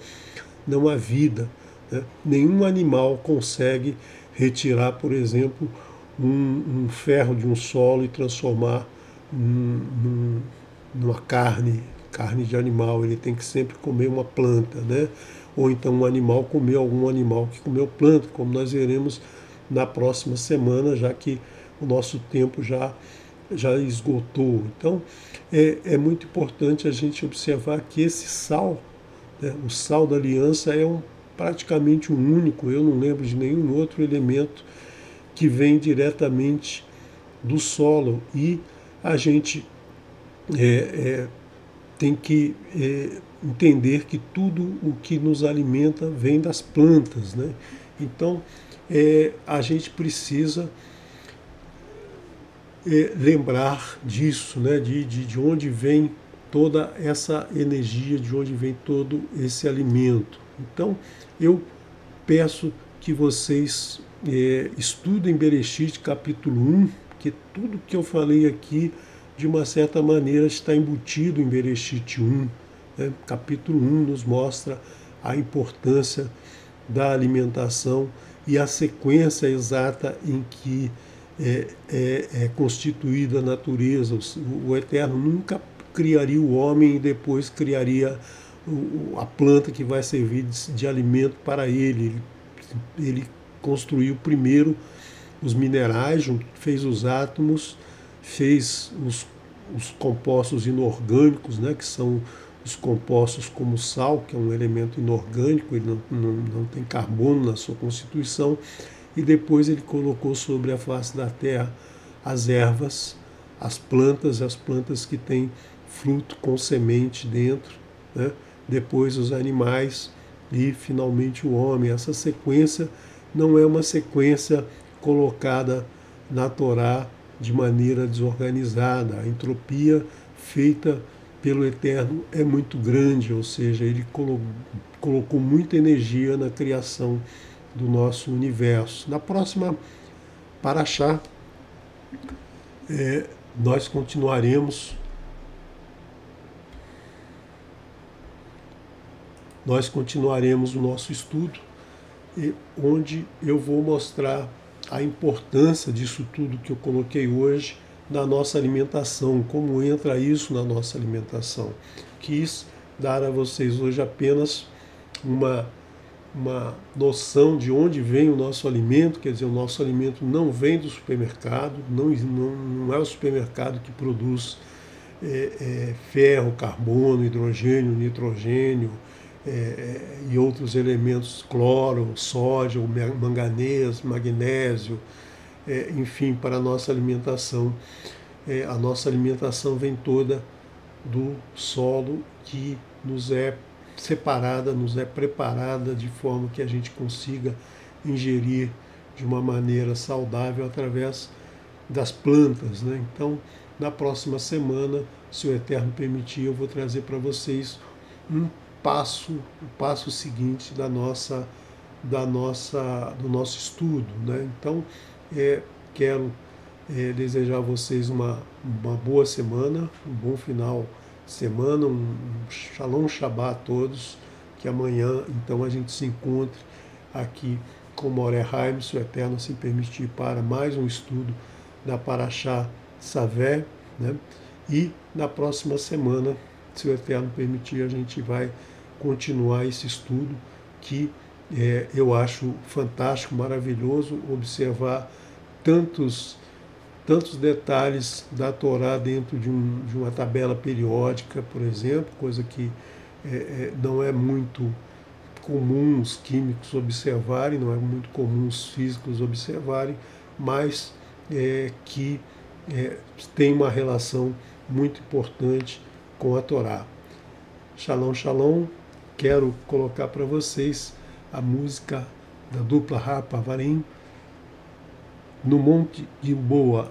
não há vida, né? Nenhum animal consegue retirar, por exemplo, um ferro de um solo e transformar numa carne de animal. Ele tem que sempre comer uma planta, né? Ou então um animal comer algum animal que comeu planta, como nós veremos na próxima semana, já que o nosso tempo já esgotou. Então, é muito importante a gente observar que esse sal, né, o sal da aliança, praticamente um único, eu não lembro de nenhum outro elemento que vem diretamente do solo, e a gente tem que entender que tudo o que nos alimenta vem das plantas, né? Então a gente precisa lembrar disso, né? De onde vem toda essa energia, de onde vem todo esse alimento. Então eu peço que vocês estudem Bereshit capítulo 1, que tudo que eu falei aqui, de uma certa maneira, está embutido em Bereshit 1. Né? Capítulo 1 nos mostra a importância da alimentação e a sequência exata em que é constituída a natureza. O Eterno nunca criaria o homem e depois criaria a planta que vai servir de alimento para ele. Ele construiu primeiro os minerais, fez os átomos, fez os compostos inorgânicos, né, que são os compostos como o sal, que é um elemento inorgânico, ele não tem carbono na sua constituição, e depois ele colocou sobre a face da terra as ervas, as plantas que têm fruto com semente dentro, né? Depois os animais e finalmente o homem. Essa sequência não é uma sequência colocada na Torá de maneira desorganizada. A entropia feita pelo Eterno é muito grande, ou seja, ele colocou muita energia na criação do nosso universo. Na próxima Parashá, nós continuaremos o nosso estudo, onde eu vou mostrar a importância disso tudo que eu coloquei hoje na nossa alimentação, como entra isso na nossa alimentação. Quis dar a vocês hoje apenas uma noção de onde vem o nosso alimento, quer dizer, o nosso alimento não vem do supermercado, não é o supermercado que produz ferro, carbono, hidrogênio, nitrogênio, e outros elementos, cloro, sódio, manganês, magnésio, enfim, para a nossa alimentação. A nossa alimentação vem toda do solo, que nos é separada, nos é preparada de forma que a gente consiga ingerir de uma maneira saudável através das plantas, né? Então, na próxima semana, se o Eterno permitir, eu vou trazer para vocês o passo seguinte do nosso estudo, né? Então, quero desejar a vocês uma boa semana, um bom final de semana, um Shalom Shabbat a todos, que amanhã, então, a gente se encontre aqui com Moré Haim, se o Eterno se permitir, para mais um estudo da Parashá Savé, né? E na próxima semana, se o Eterno permitir, a gente vai continuar esse estudo que eu acho fantástico, maravilhoso, observar tantos detalhes da Torá dentro de uma tabela periódica, por exemplo, coisa que não é muito comum os químicos observarem, não é muito comum os físicos observarem, mas que tem uma relação muito importante com a Torá. Shalom, shalom. Quero colocar para vocês a música da dupla harpa Varim, No Monte Gilboa.